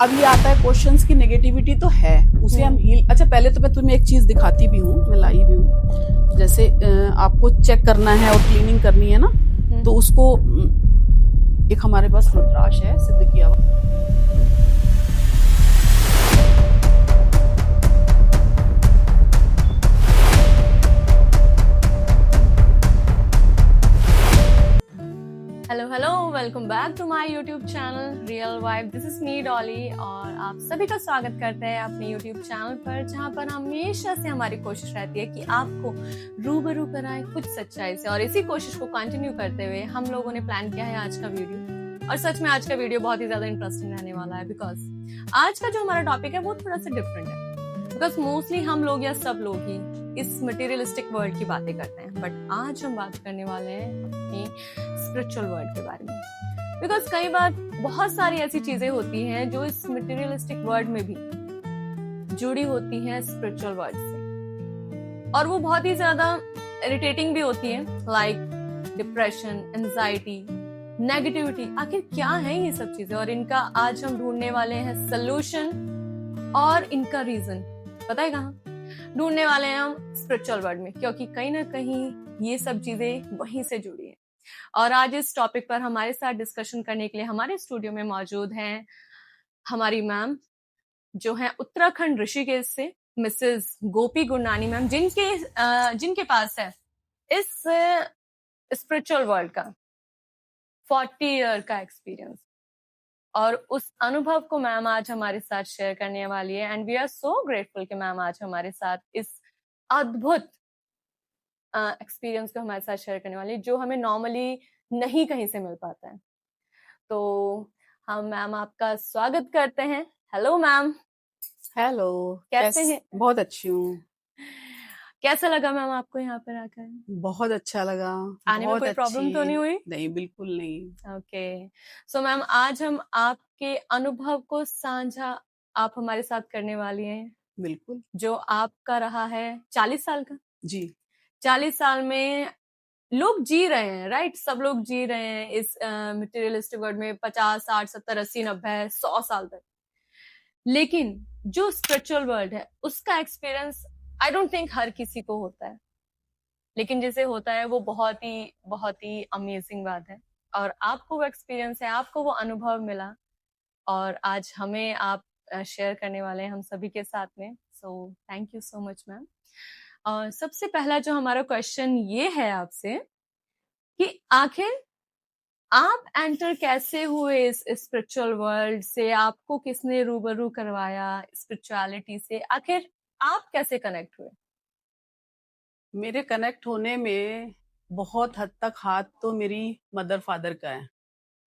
अब ये आता है क्वेश्चंस की नेगेटिविटी तो है, उसे हम हील। अच्छा, पहले तो मैं तुम्हें एक चीज दिखाती भी हूँ, मैं लाई भी हूँ। जैसे आपको चेक करना है और क्लीनिंग करनी है ना, तो उसको एक हमारे पास रुद्राक्ष है सिद्ध किया हुआ। Hello hello, welcome back to my YouTube channel real vibe. This is me Dolly और आप सभी का स्वागत करते हैं अपने यूट्यूब चैनल पर, जहां पर हमेशा से हमारी कोशिश रहती है कि आपको रूबरू कराएं कुछ सच्चाई से। और इसी कोशिश को कंटिन्यू करते हुए हम लोगों ने प्लान किया है आज का वीडियो। और सच में आज का वीडियो बहुत ही ज्यादा इंटरेस्टिंग रहने वाला है, बिकॉज आज का जो हमारा टॉपिक है वो थोड़ा सा डिफरेंट है। बिकॉज मोस्टली हम लोग या सब लोग ही इस मटेरियलिस्टिक वर्ल्ड की बातें करते हैं, बट आज हम बात करने वाले हैं अपनी स्पिरिचुअल वर्ल्ड के बारे में। बिकॉज कई बार बहुत सारी ऐसी चीजें होती हैं जो इस मटेरियलिस्टिक वर्ल्ड में भी जुड़ी होती हैं स्पिरिचुअल वर्ल्ड से, और वो बहुत ही ज्यादा इरिटेटिंग भी होती है, लाइक डिप्रेशन, एंजाइटी, नेगेटिविटी। आखिर क्या है ये सब चीजें, और इनका आज हम ढूंढने वाले हैं सोल्यूशन और इनका रीजन। पता है कहाँ ढूंढने वाले हैं हम? स्पिरिचुअल वर्ल्ड में, क्योंकि कहीं ना कहीं ये सब चीजें वहीं से जुड़ी है। और आज इस टॉपिक पर हमारे साथ डिस्कशन करने के लिए हमारे स्टूडियो में मौजूद हैं हमारी मैम, जो है उत्तराखंड ऋषिकेश से, मिसेस गोपी गुरनानी मैम, जिनके पास है इस स्पिरिचुअल वर्ल्ड का 40 ईयर का एक्सपीरियंस। और उस अनुभव को मैम आज हमारे साथ शेयर करने वाली है, and we are so grateful कि मैम आज हमारे साथ इस अद्भुत एक्सपीरियंस को हमारे साथ शेयर करने वाली है, जो हमें नॉर्मली नहीं कहीं से मिल पाता है। तो हम मैम आपका स्वागत करते हैं। Hello ma'am. हेलो, कैसे हैं? बहुत अच्छी हूँ। कैसा लगा मैम आपको यहाँ पर आकर? बहुत अच्छा लगा। आने में कोई प्रॉब्लम तो नहीं हुई? नहीं, बिल्कुल नहीं। ओके, सो मैम आज हम आपके अनुभव को साझा आप हमारे साथ करने वाली हैं, बिल्कुल जो आपका रहा है 40 साल का। जी। 40 साल में लोग जी रहे हैं, राइट? सब लोग जी रहे हैं इस मटेरियलिस्टिक वर्ल्ड में 50, 60, 70, 80, 90, 100 साल तक। लेकिन जो स्पिरिचुअल वर्ल्ड है उसका एक्सपीरियंस आई डोंट थिंक हर किसी को होता है, लेकिन जिसे होता है वो बहुत ही अमेजिंग बात है। और आपको वो एक्सपीरियंस है, आपको वो अनुभव मिला, और आज हमें आप शेयर करने वाले हैं हम सभी के साथ में। So thank you so much ma'am. और सबसे पहला जो हमारा क्वेश्चन ये है आपसे कि आखिर आप एंटर कैसे हुए इस स्पिरिचुअल वर्ल्ड से? आपको किसने रूबरू करवाया स्पिरिचुअलिटी से? आखिर आप कैसे कनेक्ट हुए? मेरे कनेक्ट होने में बहुत हद तक हाथ तो मेरी मदर फादर का है।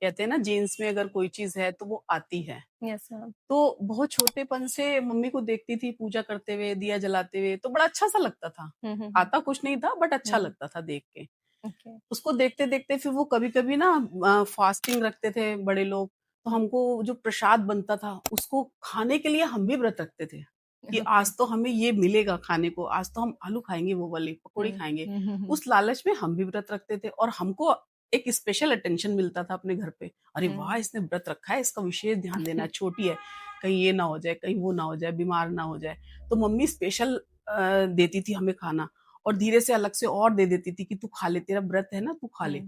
कहते हैं ना, जीन्स में अगर कोई चीज है तो वो आती है। Yes ma'am. तो बहुत छोटेपन से मम्मी को देखती थी पूजा करते हुए, दिया जलाते हुए, तो बड़ा अच्छा सा लगता था। आता कुछ नहीं था, बट अच्छा लगता था देख के। ओके। उसको देखते देखते फिर वो कभी कभी ना फास्टिंग रखते थे बड़े लोग, तो हमको जो प्रसाद बनता था उसको खाने के लिए हम भी व्रत रखते थे कि आज तो हमें ये मिलेगा खाने को, आज तो हम आलू खाएंगे, वो वाले पकौड़ी खाएंगे। उस लालच में हम भी व्रत रखते थे, और हमको एक स्पेशल अटेंशन मिलता था अपने घर पे। अरे वाह, इसने व्रत रखा है, इसका विशेष ध्यान देना है, छोटी है, कहीं ये ना हो जाए, कहीं वो ना हो जाए, बीमार ना हो जाए। तो मम्मी स्पेशल देती थी हमें खाना, और धीरे से अलग से और दे देती थी कि तू खा ले, तेरा व्रत है ना, तू खा ले।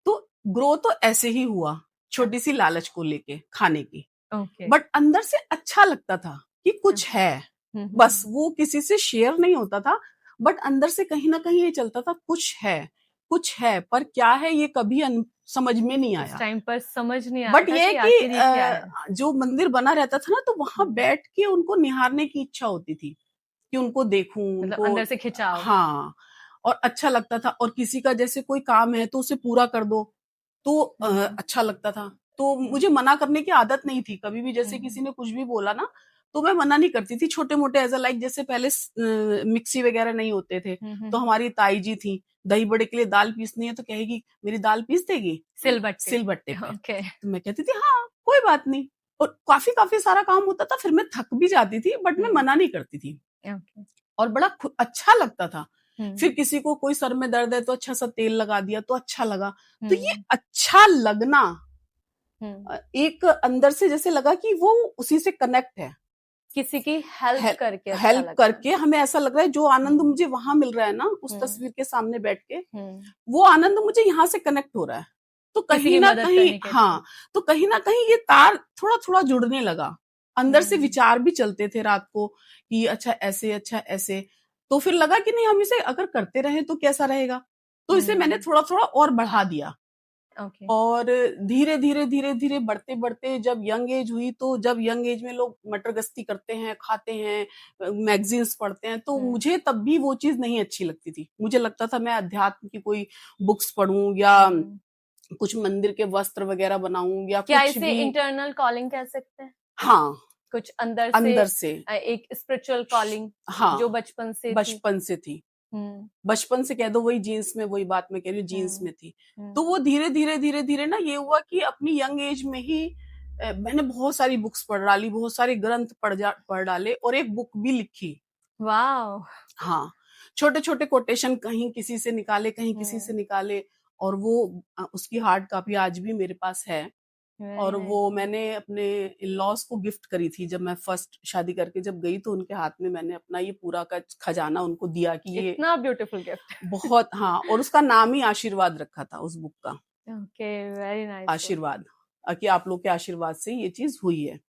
तो ग्रो तो ऐसे ही हुआ, छोटी सी लालच को लेके खाने की। बट अंदर से अच्छा लगता था कि कुछ है, बस वो किसी से शेयर नहीं होता था, बट अंदर से कहीं ना कहीं ये चलता था कुछ है, पर क्या है ये कभी समझ में नहीं आया। टाइम पर समझ नहीं आया। बट ये कि जो मंदिर बना रहता था ना, तो वहां बैठ के उनको निहारने की इच्छा होती थी कि उनको देखूं, मतलब उनको अंदर से खिंचाव। हाँ, और अच्छा लगता था। और किसी का जैसे कोई काम है तो उसे पूरा कर दो, तो अच्छा लगता था। तो मुझे मना करने की आदत नहीं थी कभी भी। जैसे किसी ने कुछ भी बोला ना, तो मैं मना नहीं करती थी। छोटे मोटे एज लाइक, जैसे पहले मिक्सी वगैरह नहीं होते थे, तो हमारी ताई जी थी, दही बड़े के लिए दाल पीसनी है तो कहेगी मेरी दाल पीस देगी सिलबट्टे पे। तो मैं कहती थी हाँ कोई बात नहीं, और काफी सारा काम होता था, फिर मैं थक भी जाती थी, बट मैं मना नहीं करती थी। और बड़ा अच्छा लगता था। फिर किसी को कोई सर में दर्द है तो अच्छा सा तेल लगा दिया तो अच्छा लगा। तो ये अच्छा लगना एक अंदर से जैसे लगा कि वो उसी से कनेक्ट है, किसी की हेल्प करके अच्छा हेल्प लगता है। करके हमें ऐसा लग रहा है जो आनंद मुझे वहां मिल रहा है ना उस तस्वीर के सामने बैठ के, वो आनंद मुझे यहाँ से कनेक्ट हो रहा है। तो कहीं ना कहीं तो कहीं ना कहीं ये तार थोड़ा थोड़ा जुड़ने लगा। अंदर से विचार भी चलते थे रात को कि अच्छा ऐसे। तो फिर लगा कि नहीं, हम इसे अगर करते रहे तो कैसा रहेगा, तो इसे मैंने थोड़ा थोड़ा और बढ़ा दिया। और धीरे धीरे बढ़ते बढ़ते जब यंग एज हुई, तो जब यंग एज में लोग मटर गश्ती करते हैं, खाते हैं, मैगजीन्स पढ़ते हैं, तो मुझे तब भी वो चीज नहीं अच्छी लगती थी। मुझे लगता था मैं अध्यात्म की कोई बुक्स पढूं या कुछ मंदिर के वस्त्र वगैरह बनाऊं या क्या कुछ इसे भी। इंटरनल कॉलिंग कह सकते हैं? हाँ, कुछ अंदर से एक स्पिरिचुअल कॉलिंग। हाँ, जो बचपन से थी। बचपन से कह दो, वही जीन्स में, वही बात मैं कह रही हूँ, जीन्स में थी। तो वो धीरे धीरे ना ये हुआ कि अपनी यंग एज में ही मैंने बहुत सारी बुक्स पढ़ डाली, बहुत सारे ग्रंथ पढ़ डाले और एक बुक भी लिखी। वाह। हाँ, छोटे छोटे कोटेशन कहीं किसी से निकाले, कहीं किसी से निकाले, और वो उसकी हार्ड कॉपी आज भी मेरे पास है। और वो मैंने अपने इन-लॉज को गिफ्ट करी थी जब मैं फर्स्ट शादी करके जब गई, तो उनके हाथ में मैंने अपना ये पूरा का खजाना उनको दिया कि ये इतना ब्यूटीफुल गिफ्ट। बहुत, हाँ, और उसका नाम ही आशीर्वाद रखा था उस बुक का। Okay, very nice. आशीर्वाद, कि आप लोग के आशीर्वाद से ये चीज हुई है।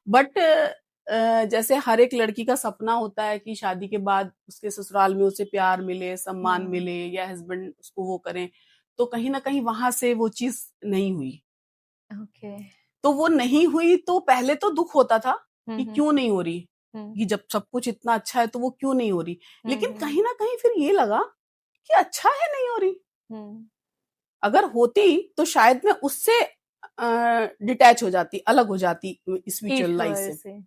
बट जैसे हर एक लड़की का सपना होता है कि शादी के बाद उसके ससुराल में उसे प्यार मिले, सम्मान मिले, या हस्बैंड उसको वो करें, तो कहीं ना कहीं वहां से वो चीज नहीं हुई। तो वो नहीं हुई, तो पहले तो दुख होता था कि क्यों नहीं हो रही, कि जब सब कुछ इतना अच्छा है तो वो क्यों नहीं हो रही। लेकिन कहीं ना कहीं फिर ये लगा कि अच्छा है नहीं हो रही। अगर होती तो शायद मैं उससे डिटैच हो जाती, अलग हो जाती स्पिरिचुअल लाइफ से।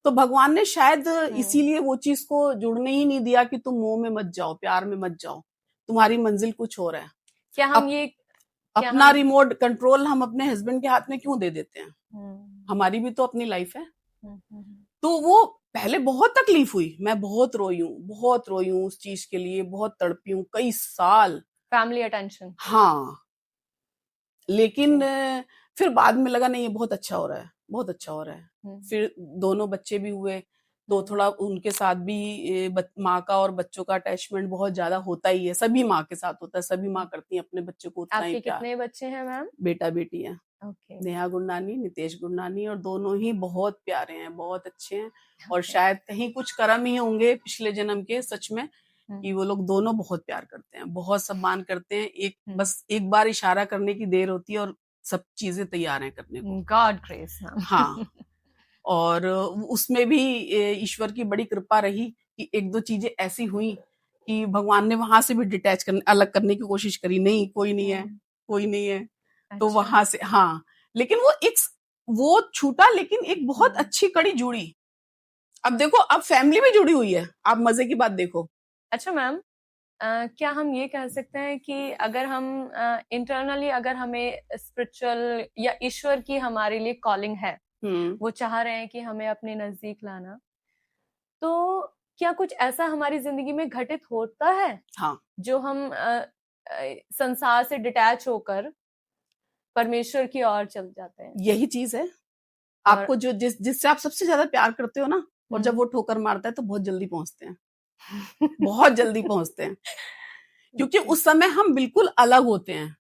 तो भगवान ने शायद इसीलिए वो चीज को जुड़ने ही नहीं दिया कि तुम मोह में मत जाओ, प्यार में मत जाओ, तुम्हारी मंजिल कुछ और है। क्या हम ये अपना रिमोट कंट्रोल हम अपने हस्बैंड के हाथ में क्यों दे देते हैं? हमारी भी तो अपनी लाइफ है। तो वो पहले बहुत तकलीफ हुई, मैं बहुत रोई हूँ उस चीज के लिए, बहुत तड़पी हूँ कई साल। फैमिली अटेंशन, हाँ, लेकिन फिर बाद में लगा नहीं, ये बहुत अच्छा हो रहा है, बहुत अच्छा हो रहा है। फिर दोनों बच्चे भी हुए, तो थोड़ा उनके साथ भी माँ का और बच्चों का अटैचमेंट बहुत ज्यादा होता ही है, सभी माँ के साथ होता है, सभी माँ करती हैं अपने बच्चे को उतना ही प्यार। कितने बच्चे हैं मैम? बेटा बेटी है। नेहा गुरनानी, नितेश गुरनानी, और दोनों ही बहुत प्यारे हैं, बहुत अच्छे हैं। और शायद कहीं कुछ कर्म ही होंगे पिछले जन्म के, सच में, कि वो लोग दोनों बहुत प्यार करते हैं, बहुत सम्मान करते हैं। बस एक बार इशारा करने की देर होती है और सब चीजें तैयार हैं करने को। God grace. हाँ, और उसमें भी ईश्वर की बड़ी कृपा रही कि एक दो चीजें ऐसी हुई कि भगवान ने वहां से भी डिटैच करने, अलग करने की कोशिश करी। नहीं, कोई नहीं है, कोई नहीं है। तो वहां से, हाँ, लेकिन वो छूटा, लेकिन एक बहुत अच्छी कड़ी जुड़ी। अब देखो, अब फैमिली भी जुड़ी हुई है। आप मजे की बात देखो। अच्छा मैम, क्या हम ये कह सकते हैं कि अगर हम इंटरनली अगर हमें स्पिरिचुअल या ईश्वर की हमारे लिए कॉलिंग है, वो चाह रहे हैं कि हमें अपने नजदीक लाना, तो क्या कुछ ऐसा हमारी जिंदगी में घटित होता है? हाँ, जो हम संसार से डिटैच होकर परमेश्वर की ओर चल जाते हैं। यही चीज है। आपको जो जिससे आप सबसे ज्यादा प्यार करते हो ना, और जब वो ठोकर मारता है तो बहुत जल्दी पहुंचते हैं। बहुत जल्दी पहुंचते हैं, क्योंकि उस समय हम बिल्कुल अलग होते हैं,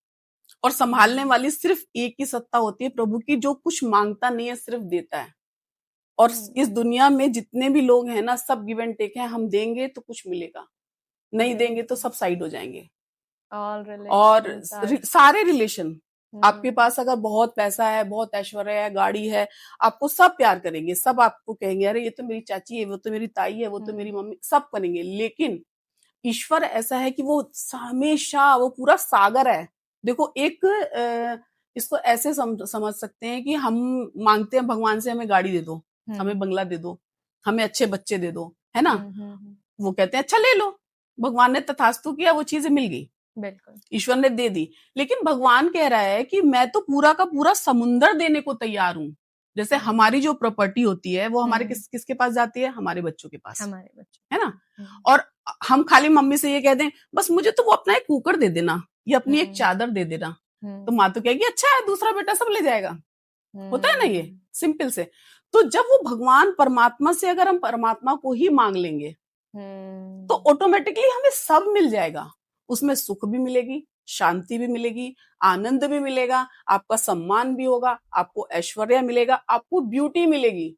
और संभालने वाली सिर्फ एक ही सत्ता होती है, प्रभु की, जो कुछ मांगता नहीं है, सिर्फ देता है। और इस दुनिया में जितने भी लोग हैं ना, सब गिव एंड टेक है। हम देंगे तो कुछ मिलेगा, नहीं देंगे तो सब साइड हो जाएंगे। और सारे रिलेशन, आपके पास अगर बहुत पैसा है, बहुत ऐश्वर्य है, गाड़ी है, आपको सब प्यार करेंगे, सब आपको कहेंगे अरे ये तो मेरी चाची है, वो तो मेरी ताई है, वो तो मेरी मम्मी, सब करेंगे। लेकिन ईश्वर ऐसा है कि वो हमेशा, वो पूरा सागर है। देखो, इसको ऐसे समझ सकते हैं कि हम मांगते हैं भगवान से, हमें गाड़ी दे दो, हमें बंगला दे दो, हमें अच्छे बच्चे दे दो, है ना। वो कहते हैं अच्छा ले लो, भगवान ने तथास्तु किया, वो चीजें मिल गई, बिल्कुल, ईश्वर ने दे दी। लेकिन भगवान कह रहा है कि मैं तो पूरा का पूरा समुंदर देने को तैयार हूं। जैसे हमारी जो प्रॉपर्टी होती है, वो हमारे किसके पास जाती है? हमारे बच्चों के पास, हमारे बच्चों, है ना। और हम खाली मम्मी से ये कह दें, बस मुझे तो वो अपना एक कुकर दे देना, या अपनी एक चादर दे देना, तो माँ तो कहेगी अच्छा है, दूसरा बेटा सब ले जाएगा। होता है ना ये, सिंपल से। तो जब वो भगवान परमात्मा से अगर हम परमात्मा को ही मांग लेंगे तो ऑटोमेटिकली हमें सब मिल जाएगा। उसमें सुख भी मिलेगी, शांति भी मिलेगी, आनंद भी मिलेगा, आपका सम्मान भी होगा, आपको ऐश्वर्य मिलेगा, आपको ब्यूटी मिलेगी।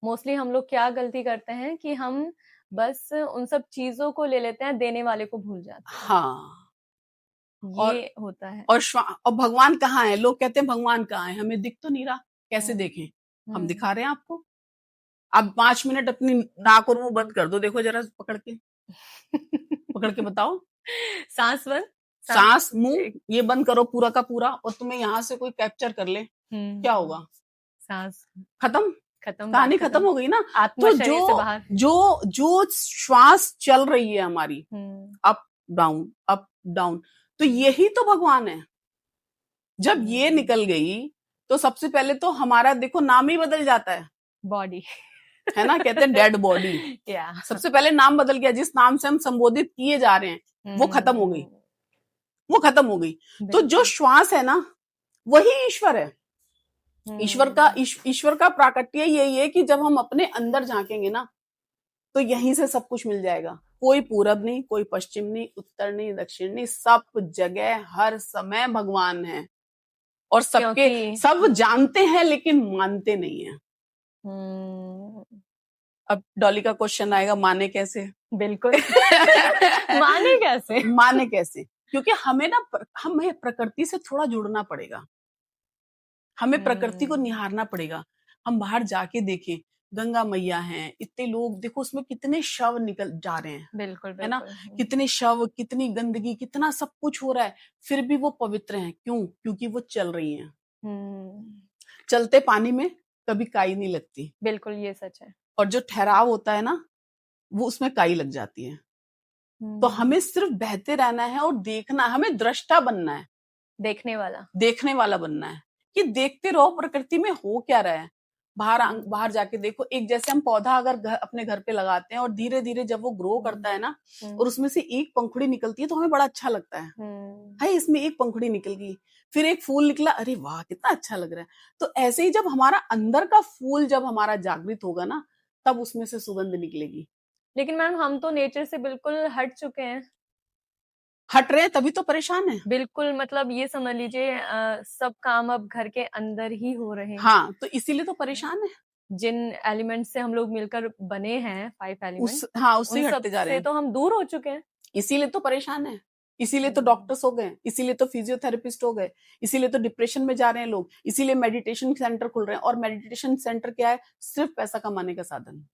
मोस्टली हम लोग क्या गलती करते हैं कि हम बस उन सब चीजों को ले लेते हैं, देने वाले को भूल जाते हैं। हाँ, ये होता है। और भगवान कहाँ है? लोग कहते हैं भगवान कहाँ है, हमें दिख तो नहीं रहा। कैसे देखें? हम दिखा रहे हैं आपको। आप 5 मिनट अपनी नाक और मुंह बंद कर दो, देखो जरा पकड़ के पकड़ के बताओ। सांस मुंह ये बंद करो पूरा का पूरा, और तुम्हें यहाँ से कोई कैप्चर कर ले, क्या होगा? सांस खत्म, कहानी खत्म हो गई ना। तो जो श्वास चल रही है हमारी, अप डाउन अप डाउन, तो यही तो भगवान है। जब ये निकल गई तो सबसे पहले तो हमारा देखो नाम ही बदल जाता है, बॉडी, है ना, कहते हैं डेड बॉडी। सबसे पहले नाम बदल गया, जिस नाम से हम संबोधित किए जा रहे हैं वो खत्म हो गई, वो खत्म हो गई। तो जो श्वास है ना वही ईश्वर है। ईश्वर का प्राकट्य यही है कि जब हम अपने अंदर झांकेंगे ना तो यहीं से सब कुछ मिल जाएगा। कोई पूरब नहीं, कोई पश्चिम नहीं, उत्तर नहीं, दक्षिण नहीं, सब जगह हर समय भगवान है। और सबके सब जानते हैं लेकिन मानते नहीं है। अब डॉली का क्वेश्चन आएगा, माने कैसे? बिल्कुल माने कैसे? माने कैसे? क्योंकि हमें प्रकृति से थोड़ा जुड़ना पड़ेगा, हमें प्रकृति को निहारना पड़ेगा। हम बाहर जाके देखें, गंगा मैया हैं, इतने लोग देखो उसमें कितने शव निकल जा रहे हैं, बिल्कुल है ना, कितने शव, कितनी गंदगी, कितना सब कुछ हो रहा है, फिर भी वो पवित्र हैं। क्यों? क्योंकि वो चल रही हैं। चलते पानी में कभी काई नहीं लगती, बिल्कुल ये सच है। और जो ठहराव होता है ना वो उसमें काई लग जाती है। तो हमें सिर्फ बहते रहना है और देखना, हमें दृष्टा बनना है, देखने वाला बनना है कि देखते रहो प्रकृति में हो क्या रहा है। बाहर जाके देखो, एक जैसे हम पौधा अगर अपने घर पे लगाते हैं और धीरे धीरे जब वो ग्रो करता है ना और उसमें से एक पंखुड़ी निकलती है तो हमें बड़ा अच्छा लगता है, हाय इसमें एक पंखुड़ी निकल गई, फिर एक फूल निकला, अरे वाह कितना अच्छा लग रहा है। तो ऐसे ही जब हमारा अंदर का फूल जब हमारा जागृत होगा ना तब उसमें से सुगंध निकलेगी। लेकिन मैम हम तो नेचर से बिल्कुल हट चुके हैं। हट रहे हैं तभी तो परेशान है। बिल्कुल, मतलब ये समझ लीजिए सब काम अब घर के अंदर ही हो रहे हैं। हाँ, तो इसीलिए तो परेशान है। जिन एलिमेंट से हम लोग मिलकर बने हैं, 5 एलिमेंट्स, उससे हटते जा रहे हैं, तो हम दूर हो चुके हैं। इसीलिए तो परेशान है, इसीलिए तो डॉक्टर्स हो गए, इसीलिए तो फिजियोथेरेपिस्ट हो गए, इसीलिए तो डिप्रेशन में जा रहे हैं लोग, इसीलिए मेडिटेशन सेंटर खुल रहे हैं। और मेडिटेशन सेंटर क्या है? सिर्फ पैसा कमाने का साधन।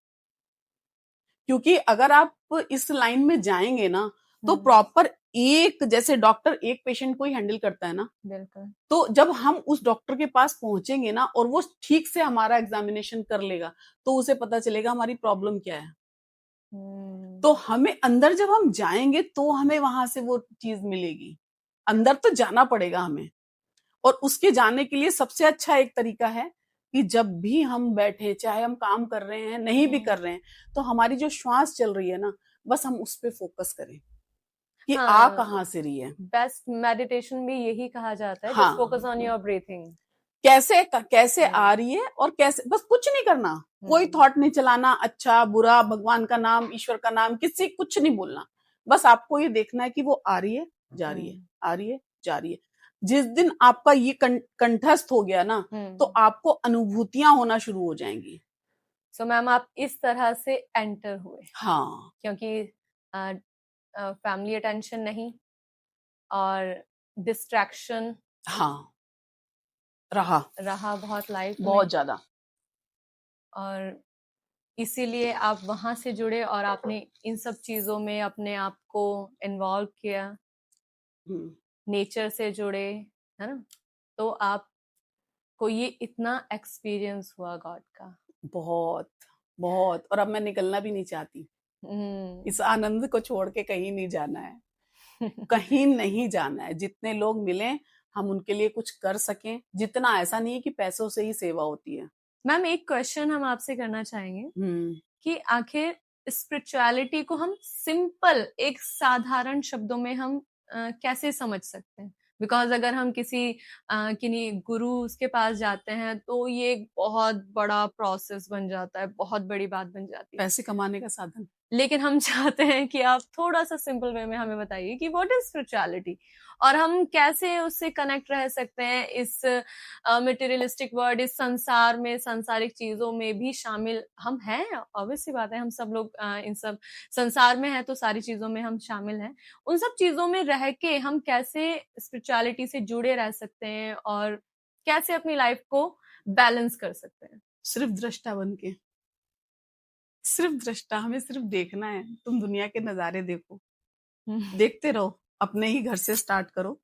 क्योंकि अगर आप इस लाइन में जाएंगे ना तो प्रॉपर एक, जैसे डॉक्टर एक पेशेंट को ही हैंडल करता है ना, बिल्कुल, तो जब हम उस डॉक्टर के पास पहुंचेंगे ना और वो ठीक से हमारा एग्जामिनेशन कर लेगा तो उसे पता चलेगा हमारी प्रॉब्लम क्या है। तो हमें अंदर जब हम जाएंगे तो हमें वहां से वो चीज मिलेगी। अंदर तो जाना पड़ेगा हमें, और उसके जाने के लिए सबसे अच्छा एक तरीका है कि जब भी हम बैठे, चाहे हम काम कर रहे हैं नहीं भी कर रहे हैं, तो हमारी जो श्वास चल रही है ना बस हम उस पे फोकस करें कि आ कहाँ से रही है। बेस्ट मेडिटेशन में यही कहा जाता है, just focus on your breathing. कैसे आ रही है और कैसे, बस कुछ नहीं करना, कोई थॉट नहीं चलाना, अच्छा बुरा, भगवान का नाम, ईश्वर का नाम, किसी कुछ नहीं बोलना। बस आपको ये देखना है कि वो आ रही है, जा रही है, आ रही है, जा रही है। जिस दिन आपका ये कंठस्थ हो गया ना तो आपको अनुभूतियां होना शुरू हो जाएंगी। सो मैम आप इस तरह से एंटर हुए। हाँ, क्योंकि फैमिली अटेंशन नहीं और डिस्ट्रैक्शन, हाँ, रहा बहुत लाइफ में, बहुत ज्यादा, और इसीलिए आप वहां से जुड़े और आपने इन सब चीजों में अपने आप को इन्वॉल्व किया, नेचर से जुड़े, है ना, तो आपको ये इतना एक्सपीरियंस हुआ गॉड का। बहुत बहुत, और अब मैं निकलना भी नहीं चाहती। इस आनंद को छोड़ के कहीं नहीं जाना है कहीं नहीं जाना है। जितने लोग मिले हम उनके लिए कुछ कर सकें, जितना, ऐसा नहीं है कि पैसों से ही सेवा होती है। मैम एक क्वेश्चन हम आपसे करना चाहेंगे कि आखिर स्पिरिचुअलिटी को हम सिंपल, एक साधारण शब्दों में हम कैसे समझ सकते हैं? बिकॉज अगर हम किसी किन्हीं गुरु उसके पास जाते हैं तो ये एक बहुत बड़ा प्रोसेस बन जाता है, बहुत बड़ी बात बन जाती है। पैसे कमाने का साधन। लेकिन हम चाहते हैं कि आप थोड़ा सा सिंपल वे में हमें बताइए कि व्हाट इज स्पिरिचुअलिटी और हम कैसे उससे कनेक्ट रह सकते हैं इस मटेरियलिस्टिक वर्ल्ड, इस संसार में, सांसारिक चीजों में भी शामिल हम हैं। ऑब्वियस सी बात है, हम सब लोग इन सब संसार में हैं तो सारी चीजों में हम शामिल हैं। उन सब चीजों में रह के हम कैसे स्पिरिचुअलिटी से जुड़े रह सकते हैं और कैसे अपनी लाइफ को बैलेंस कर सकते हैं? सिर्फ दृष्टा बन के, सिर्फ दृष्टा, हमें सिर्फ देखना है। तुम दुनिया के नजारे देखो, देखते रहो, अपने ही घर से स्टार्ट करो,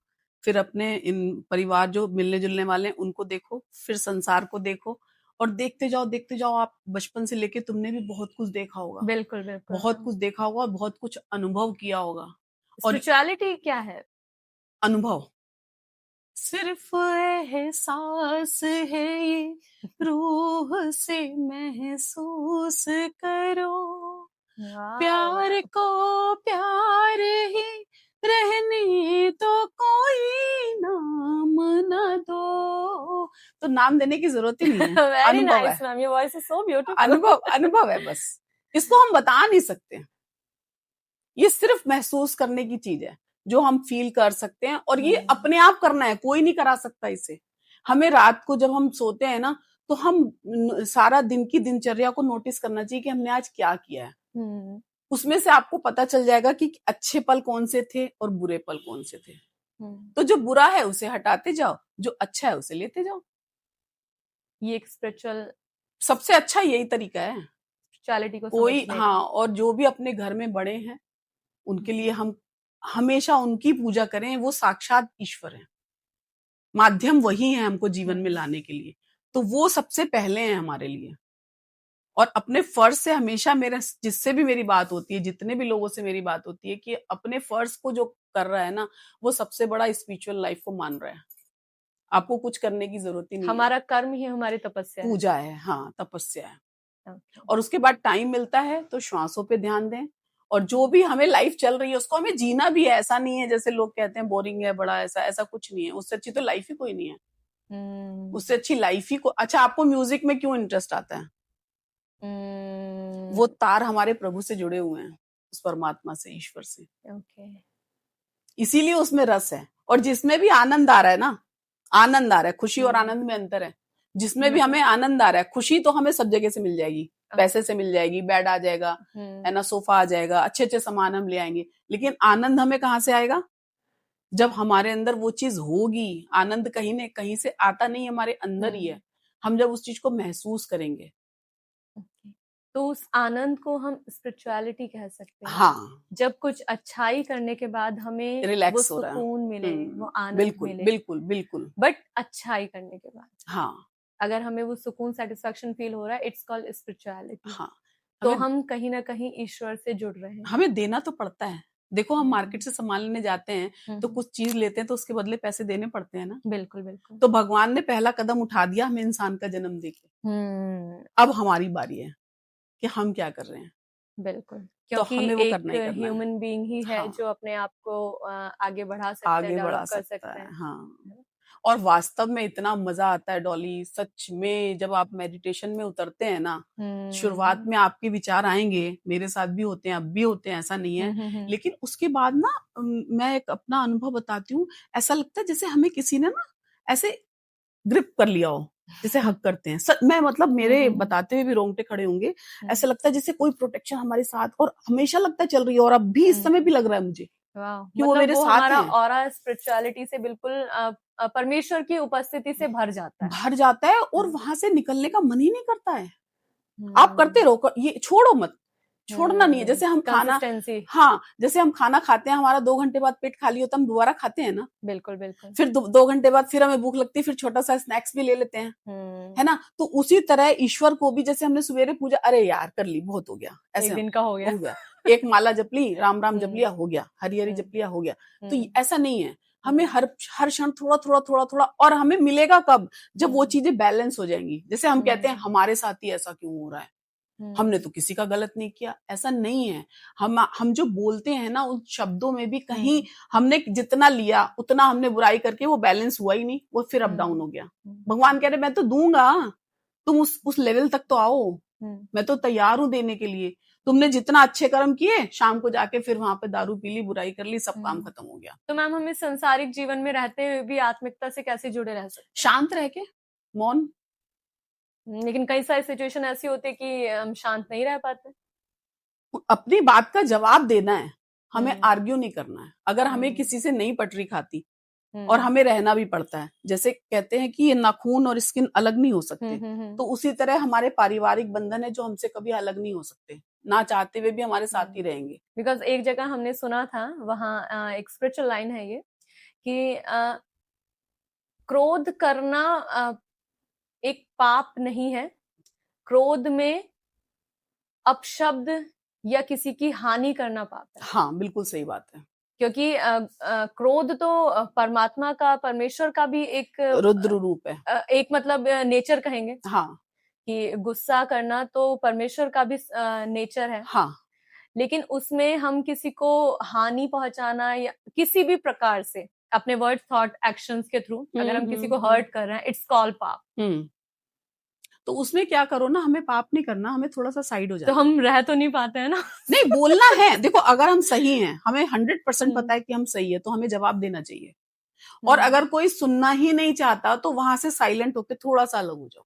फिर अपने इन परिवार जो मिलने जुलने वाले हैं उनको देखो, फिर संसार को देखो, और देखते जाओ। आप बचपन से लेके तुमने भी बहुत कुछ देखा होगा, बिल्कुल बिल्कुल। बहुत कुछ देखा होगा, बहुत कुछ अनुभव किया होगा। और स्पिरिचुअलिटी क्या है? अनुभव सिर्फ एहसास है ये, रूह से महसूस करो, प्यार को प्यार ही रहने तो कोई नाम न दो। तो नाम देने की जरूरत ही नहीं है। वेरी अनुभव नाइस है, ma'am, your voice is so beautiful. अनुभव है बस, इसको हम बता नहीं सकते। ये सिर्फ महसूस करने की चीज है जो हम फील कर सकते हैं, और ये अपने आप करना है, कोई नहीं करा सकता इसे। हमें रात को जब हम सोते हैं ना, तो हम सारा दिन की दिनचर्या को नोटिस करना चाहिए कि हमने आज क्या किया है। उसमें से आपको पता चल जाएगा कि अच्छे पल कौन से थे और बुरे पल कौन से थे। तो जो बुरा है उसे हटाते जाओ, जो अच्छा है उसे लेते जाओ। ये एक स्पिरिचुअल, सबसे अच्छा यही तरीका है स्पिरिचुअलिटी को कोई। समझने हाँ, और जो भी अपने घर में बड़े हैं उनके लिए हम हमेशा उनकी पूजा करें। वो साक्षात ईश्वर है, माध्यम वही है हमको जीवन में लाने के लिए, तो वो सबसे पहले हैं हमारे लिए। और अपने फर्ज से हमेशा, मेरे जिससे भी मेरी बात होती है, जितने भी लोगों से मेरी बात होती है, कि अपने फर्ज को जो कर रहा है ना, वो सबसे बड़ा स्पिरिचुअल लाइफ को मान रहा है। आपको कुछ करने की जरूरत ही नहीं, हमारा कर्म ही हमारी तपस्या है, पूजा है। हाँ, तपस्या है। और उसके बाद टाइम मिलता है तो श्वासों पे ध्यान दें, और जो भी हमें लाइफ चल रही है उसको हमें जीना भी है। ऐसा नहीं है जैसे लोग कहते हैं बोरिंग है बड़ा, ऐसा कुछ नहीं है। उससे अच्छी तो लाइफ ही कोई नहीं है। उससे अच्छी लाइफ ही को। अच्छा, आपको म्यूजिक में क्यों इंटरेस्ट आता है? वो तार हमारे प्रभु से जुड़े हुए हैं, उस परमात्मा से, ईश्वर से। इसीलिए उसमें रस है। और जिसमें भी आनंद आ रहा है ना, आनंद आ रहा है, खुशी और आनंद में अंतर है। जिसमें भी हमें आनंद आ रहा है, खुशी तो हमें सब जगह से मिल जाएगी, पैसे से मिल जाएगी, बेड आ जाएगा, है ना, सोफा आ जाएगा, अच्छे अच्छे सामान हम ले आएंगे। लेकिन आनंद हमें कहाँ से आएगा? जब हमारे अंदर वो चीज होगी। आनंद कहीं न कहीं से आता नहीं, हमारे अंदर ही है। हम जब उस चीज को महसूस करेंगे, तो उस आनंद को हम स्पिरिचुअलिटी कह सकते हैं। हाँ, जब कुछ अच्छाई करने के बाद हमें रिलैक्स वो हो रहा है। सुकून मिले, वो आनंद बिल्कुल मिले, बिल्कुल बिल्कुल। बट अच्छाई करने के बाद, हाँ, अगर हमें वो सुकून, सेटिस्फेक्शन फील हो रहा है, इट्स कॉल्ड स्पिरिचुअलिटी। हाँ, तो हम कहीं ना कहीं ईश्वर से जुड़ रहे हैं। हमें देना तो पड़ता है। देखो, हम मार्केट से सामान लेने जाते हैं तो कुछ चीज लेते हैं तो उसके बदले पैसे देने पड़ते हैं ना। बिल्कुल बिल्कुल। तो भगवान ने पहला कदम उठा दिया हमें इंसान का जन्म देके। अब हमारी बारी है कि हम क्या कर रहे हैं। बिल्कुल, तो क्योंकि हमें वो एक करना ही करना है। ह्यूमन बीइंग ही है हाँ, जो अपने आप को आगे बढ़ा सकता है, आगे बढ़ा डेवलप कर सकता सकता है। है। हाँ, और वास्तव में इतना मजा आता है डॉली, सच में। जब आप मेडिटेशन में उतरते हैं ना, शुरुआत में आपके विचार आएंगे, मेरे साथ भी होते हैं, अब भी होते हैं, ऐसा नहीं है। लेकिन उसके बाद ना, मैं एक अपना अनुभव बताती हूँ। ऐसा लगता है जैसे हमें किसी ने ना ऐसे ग्रिप कर लिया हो, जैसे हक करते हैं। मैं मतलब मेरे बताते हुए भी रोंगटे खड़े होंगे। ऐसा लगता है जैसे कोई प्रोटेक्शन हमारे साथ, और हमेशा लगता है चल रही है, और अब भी इस समय भी लग रहा है मुझे कि वो मेरे साथ हमारा हैं। ऑरा स्पिरिचुअलिटी से बिल्कुल परमेश्वर की उपस्थिति से भर जाता है, भर जाता है, और वहां से निकलने का मन ही नहीं करता है। आप करते रहो, ये छोड़ो मत, छोड़ना नहीं है। जैसे हम खाना, हाँ, जैसे हम खाना खाते हैं, हमारा 2 घंटे बाद पेट खाली होता है, हम दोबारा खाते हैं ना। बिल्कुल बिल्कुल। फिर 2 घंटे बाद फिर हमें भूख लगती है, फिर छोटा सा स्नैक्स भी ले लेते हैं, है ना। तो उसी तरह ईश्वर को भी, जैसे हमने सवेरे पूजा, अरे यार कर ली, बहुत हो गया, ऐसे एक दिन का हो गया, एक माला जप ली, राम राम जप लिया, हो गया, हरि हरि जप लिया, हो गया। तो ऐसा नहीं है। हमें हर क्षण थोड़ा थोड़ा थोड़ा थोड़ा, और हमें मिलेगा कब? जब वो चीजें बैलेंस हो जाएंगी। जैसे हम कहते हैं हमारे साथ ही ऐसा क्यों हो रहा है, हमने तो किसी का गलत नहीं किया, ऐसा नहीं है। हम जो बोलते हैं ना उन शब्दों में भी कहीं हमने जितना लिया उतना हमने बुराई करके वो बैलेंस हुआ ही नहीं, वो फिर अप डाउन हो गया। भगवान कह रहे मैं तो दूंगा, तुम उस लेवल तक तो आओ, मैं तो तैयार हूं देने के लिए। तुमने जितना अच्छे कर्म किए, शाम को जाके फिर वहां पे दारू पी ली, बुराई कर ली, सब काम खत्म हो गया। तो मैम हमें संसारिक जीवन में रहते हुए भी आत्मिकता से कैसे जुड़े रह सकते? शांत रह के, मौन। लेकिन कई सारी सिचुएशन ऐसी होती है कि हम शांत नहीं रह पाते। अपनी बात का जवाब देना है, हमें आर्ग्यू नहीं करना है। अगर हमें किसी से नहीं पटरी खाती और हमें रहना भी पड़ता है, जैसे कहते हैं कि ये नाखून और स्किन अलग नहीं हो सकते, तो उसी तरह हमारे पारिवारिक बंधन है जो हमसे कभी अलग नहीं हो सकते, ना चाहते हुए भी हमारे साथ ही रहेंगे। बिकॉज एक जगह हमने सुना था, वहाँ एक स्पिरिचुअल लाइन है ये कि क्रोध करना एक पाप नहीं है, क्रोध में अपशब्द या किसी की हानि करना पाप है। हाँ, बिल्कुल सही बात है। क्योंकि क्रोध तो परमात्मा का, परमेश्वर का भी एक रुद्र रूप है, एक मतलब नेचर कहेंगे। हाँ, कि गुस्सा करना तो परमेश्वर का भी नेचर है। हाँ, लेकिन उसमें हम किसी को हानि पहुंचाना या किसी भी प्रकार से अपने वर्ड, थॉट, एक्शंस के थ्रू अगर हम किसी को हर्ट कर रहे हैं, इट्स कॉल्ड पाप। तो उसमें क्या करो ना, हमें पाप नहीं करना, हमें थोड़ा सा साइड हो जाना। तो हम रह तो नहीं पाते हैं ना। नहीं, बोलना है। देखो, अगर हम सही हैं, हमें 100% पता है कि हम सही है, तो हमें जवाब देना चाहिए। और अगर कोई सुनना ही नहीं चाहता तो वहां से साइलेंट होकर थोड़ा सा अलग हो जाओ,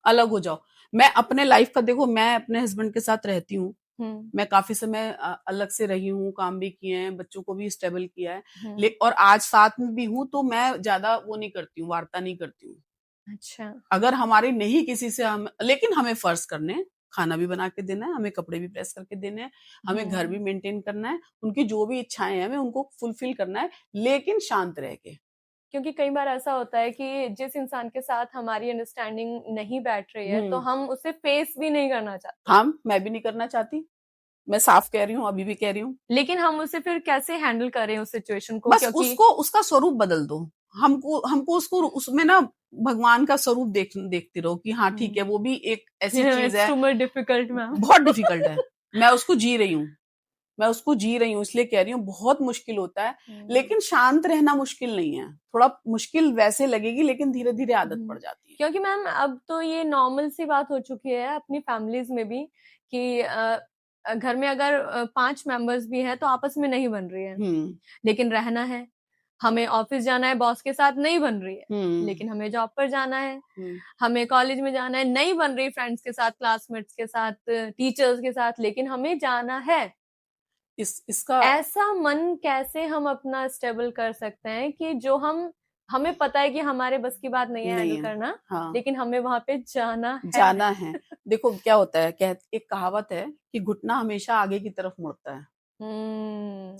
अलग हो जाओ। मैं अपने लाइफ का देखो, मैं अपने हस्बैंड के साथ रहती हूँ, मैं काफी समय अलग से रही हूँ, काम भी किए हैं, बच्चों को भी स्टेबल किया है, और आज साथ में भी हूँ, तो मैं ज्यादा वो नहीं करती हूँ, वार्ता नहीं करती हूँ। अच्छा। अगर हमारी नहीं किसी से लेकिन हमें फर्ज करने हैं, खाना भी बना के देना है, हमें कपड़े भी प्रेस करके देने हैं, हमें घर भी मेंटेन करना है, उनकी जो भी इच्छाएं हैं हमें उनको फुलफिल करना है, लेकिन शांत रह के। क्योंकि कई बार ऐसा होता है कि जिस इंसान के साथ हमारी अंडरस्टैंडिंग नहीं बैठ रही है, तो हम उसे फेस भी नहीं करना चाहते। हाँ, मैं भी नहीं करना चाहती, मैं साफ कह रही हूँ, अभी भी कह रही हूँ। लेकिन हम उसे फिर कैसे हैंडल करें उस सिचुएशन को? बस क्योंकि उसको, उसका स्वरूप बदल दो। हमको उसको उसमें ना भगवान का स्वरूप देखती रहो कि हाँ ठीक है, वो भी एक ऐसी चीज है। टू मच डिफिकल्ट मैम, बहुत डिफिकल्ट है। मैं उसको जी रही हूँ, मैं उसको जी रही हूँ, इसलिए कह रही हूँ बहुत मुश्किल होता है, लेकिन शांत रहना मुश्किल नहीं है। थोड़ा मुश्किल वैसे लगेगी, लेकिन धीरे धीरे आदत पड़ जाती है। क्योंकि मैम अब तो ये नॉर्मल सी बात हो चुकी है अपनी फैमिलीज में भी कि घर में अगर 5 मेंबर्स भी हैं तो आपस में नहीं बन रही है, लेकिन रहना है, हमें ऑफिस जाना है, बॉस के साथ नहीं बन रही है, लेकिन हमें जॉब पर जाना है, हमें कॉलेज में जाना है, नहीं बन रही फ्रेंड्स के साथ, क्लासमेट्स के साथ, टीचर्स के साथ, लेकिन हमें जाना है। इसका ऐसा मन कैसे हम अपना स्टेबल कर सकते हैं कि जो हमें पता है कि हमारे बस की बात नहीं है हैंडल करना, हाँ। लेकिन हमें वहां पे जाना है। देखो क्या होता है, एक कहावत है कि घुटना हमेशा आगे की तरफ मुड़ता है।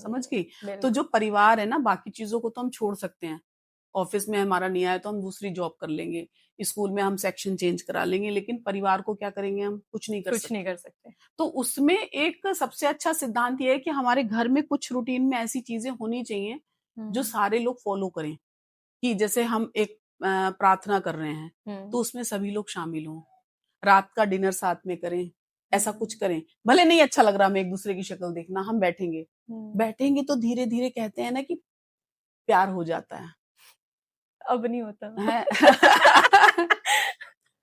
समझ गई? तो जो परिवार है ना, बाकी चीजों को तो हम छोड़ सकते हैं, ऑफिस में हमारा नहीं आया तो हम दूसरी जॉब कर लेंगे, स्कूल में हम सेक्शन चेंज करा लेंगे, लेकिन परिवार को क्या करेंगे हम? कुछ नहीं कर सकते। तो उसमें एक सबसे अच्छा सिद्धांत ये है कि हमारे घर में कुछ रूटीन में ऐसी चीजें होनी चाहिए जो सारे लोग फॉलो करें। कि जैसे हम एक प्रार्थना कर रहे हैं तो उसमें सभी लोग शामिल हों, रात का डिनर साथ में करें, ऐसा कुछ करें। भले नहीं अच्छा लग रहा हमें एक दूसरे की शक्ल देखना, हम बैठेंगे तो धीरे धीरे कहते हैं ना कि प्यार हो जाता है। अब नहीं होता है।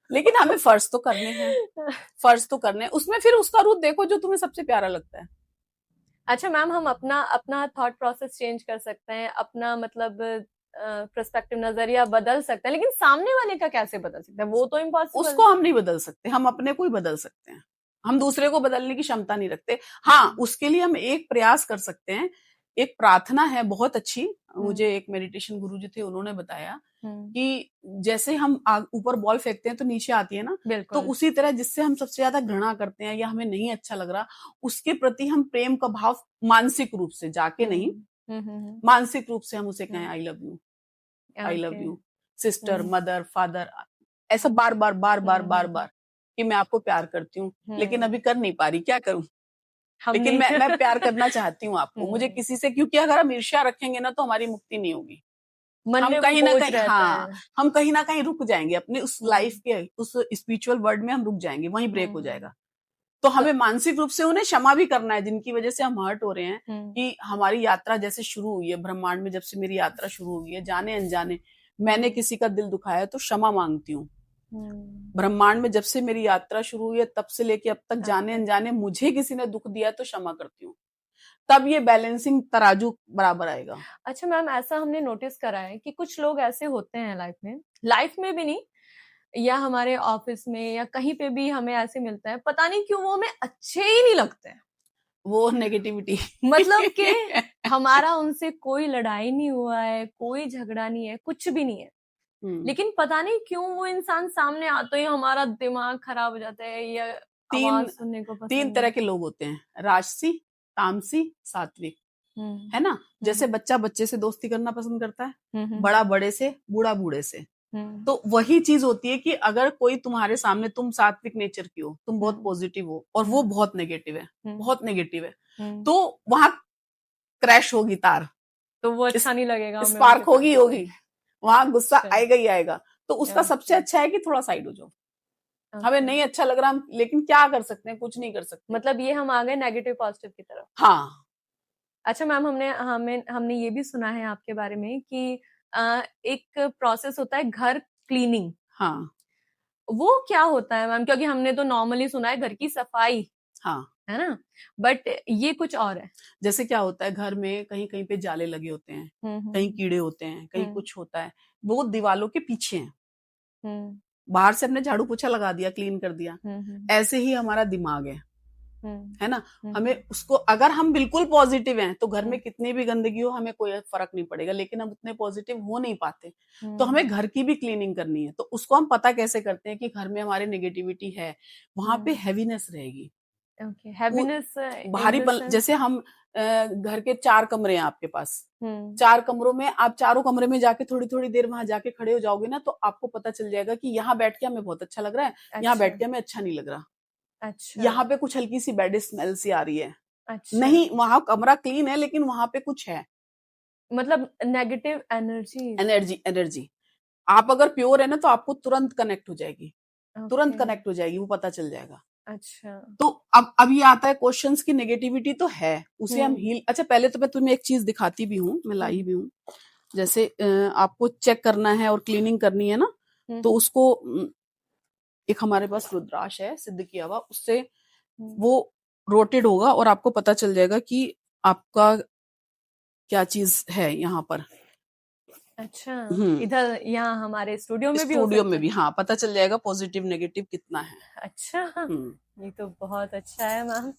लेकिन हमें फर्ज तो करने हैं, उसमें फिर उसका रूप देखो जो तुम्हें सबसे प्यारा लगता है। अच्छा मैम, हम अपना थॉट प्रोसेस चेंज कर सकते हैं, अपना मतलब पर्सपेक्टिव, नजरिया बदल सकते हैं, लेकिन सामने वाले का कैसे बदल सकते हैं? वो तो इम्पॉसिबल। उसको हम नहीं बदल सकते, हम अपने को ही बदल सकते हैं, हम दूसरे को बदलने की क्षमता नहीं रखते। हाँ, उसके लिए हम एक प्रयास कर सकते हैं, एक प्रार्थना है बहुत अच्छी, मुझे एक मेडिटेशन गुरुजी थे, उन्होंने बताया कि जैसे हम ऊपर बॉल फेंकते हैं तो नीचे आती है ना, तो उसी तरह जिससे हम सबसे ज्यादा घृणा करते हैं या हमें नहीं अच्छा लग रहा, उसके प्रति हम प्रेम का भाव मानसिक रूप से, जाके नहीं, मानसिक रूप से हम उसे कहें I love you sister, mother, father, ऐसा बार बार कि मैं आपको प्यार करती हूँ, लेकिन अभी कर नहीं पा रही, क्या करूं? लेकिन मैं प्यार करना चाहती हूँ आपको। मुझे किसी से, क्योंकि अगर हम ईर्ष्या रखेंगे ना तो हमारी मुक्ति नहीं होगी। मन हम में वो कहीं ना बोझ कहीं, रहता हाँ, है। हम कहीं ना कहीं रुक जाएंगे अपने उस लाइफ हम्म। के, उस स्पिरिचुअल वर्ल्ड में हम रुक जाएंगे, वहीं ब्रेक हो हम्म। जाएगा। तो तो हमें मानसिक रूप से उन्हें क्षमा भी करना है जिनकी वजह से हम हर्ट हो रहे हैं। हम्म। कि हमारी यात्रा जैसे शुरू हुई है ब्रह्मांड में, जब से मेरी यात्रा शुरू हुई है, जाने अनजाने मैंने हम्म। किसी का दिल दुखाया है, तो क्षमा मांगती हूँ। हम्म। ब्रह्मांड में जब से मेरी यात्रा शुरू हुई है तब से लेके अब तक अब जाने तक। अनजाने मुझे किसी ने दुख दिया है तो क्षमा करती हूँ। तब ये बैलेंसिंग तराजू बराबर आएगा। अच्छा मैम, ऐसा हमने नोटिस करा है कि कुछ लोग ऐसे होते हैं लाइफ में भी नहीं, या हमारे ऑफिस में या कहीं पे भी हमें ऐसे मिलता है, पता नहीं क्यों वो हमें अच्छे ही नहीं लगते हैं। वो नेगेटिविटी। मतलब कि हमारा उनसे कोई लड़ाई नहीं हुआ है, कोई झगड़ा नहीं है, कुछ भी नहीं है, लेकिन पता नहीं क्यों वो इंसान सामने आते ही हमारा दिमाग खराब हो जाता है, या आवाज तीन सुनने को तीन पसंद तरह नहीं। के लोग होते हैं, राजसी, तामसी, सात्विक। है ना? जैसे बच्चा बच्चे से दोस्ती करना पसंद करता है, बड़ा बड़े से, बूढ़ा बूढ़े से। तो वही चीज होती है कि अगर कोई तुम्हारे सामने, तुम सात्विक नेचर की हो, तुम बहुत पॉजिटिव हो और वो बहुत नेगेटिव है, बहुत नेगेटिव है, तो वहां क्रैश होगी तार, तो वो अच्छा नहीं लगेगा हमें स्पार्क उनके होगी साथ। होगी, वहां गुस्सा अच्छा। आएगा ही आएगा। तो उसका सबसे ओके। अच्छा है कि थोड़ा साइड हो जाओ। हमें ओके। नहीं अच्छा लग रहा, लेकिन क्या कर सकते हैं, कुछ नहीं कर सकते। मतलब ये हम आ गए नेगेटिव पॉजिटिव की तरफ। हाँ। अच्छा मैम, हमने हमें हमने ये भी सुना है आपके बारे में कि एक प्रोसेस होता है घर क्लीनिंग। हाँ। वो क्या होता है मैम? क्योंकि हमने तो नॉर्मली सुना है घर की सफाई, हाँ। है ना, बट ये कुछ और है। जैसे क्या होता है, घर में कहीं कहीं पे जाले लगे होते हैं, कहीं हम्म। कीड़े होते हैं, कहीं हम्म। कुछ होता है, वो दीवालों के पीछे हैं। हम्म। बाहर से हमने झाड़ू पोछा लगा दिया, क्लीन कर दिया, हम्म। ऐसे ही हमारा दिमाग हम्म। है ना? हमें हम्म। उसको, अगर हम बिल्कुल पॉजिटिव हैं तो घर में हम्म। कितनी भी गंदगी हो हमें कोई फर्क नहीं पड़ेगा, लेकिन हम उतने पॉजिटिव हो नहीं पाते। तो हमें हम्म। घर की भी क्लीनिंग करनी है। तो उसको हम पता कैसे करते हैं कि घर में हमारे नेगेटिविटी है, वहां पे हैवीनेस रहेगी। ओके, हैप्पीनेस इन द भारीपन, सेंस। जैसे हम घर के 4 कमरे हैं आपके पास, हम्म। 4 कमरों में आप चारों कमरे में जाके थोड़ी-थोड़ी देर वहां जाके खड़े हो जाओगे ना, तो आपको पता चल जाएगा कि यहाँ बैठ के हमें बहुत अच्छा लग रहा है, यहाँ अच्छा। बैठ के हमें अच्छा नहीं लग रहा, अच्छा। यहाँ पे कुछ हल्की सी बैड स्मेल सी आ रही है। अच्छा। नहीं, वहां कमरा क्लीन है लेकिन वहां पे कुछ है। मतलब नेगेटिव एनर्जीज। Energy, energy. आप अगर प्योर है ना तो आपको तुरंत कनेक्ट हो जाएगी, तुरंत ओके। कनेक्ट हो जाएगी, वो पता चल जाएगा। अच्छा। तो अब ये आता है क्वेश्चंस की, नेगेटिविटी तो है, उसे हम हम्म। हील। अच्छा, पहले तो मैं तुम्हें एक चीज दिखाती भी हूँ, मैं लाई भी हूँ। जैसे आपको चेक करना है और क्लीनिंग करनी है ना, तो हम्म। उसको एक हमारे पास रुद्राक्ष है सिद्ध किया हुआ, उससे हम्म। वो रोटेट होगा और आपको पता चल जाएगा कि आपका क्या चीज है यहाँ पर। अच्छा, हम्म। इधर यहाँ हमारे स्टूडियो में भी हो स्टूडियो सकता में है? भी, हाँ, पता चल जाएगा पॉजिटिव नेगेटिव कितना है। अच्छा, हम्म। ये तो बहुत अच्छा है मैम।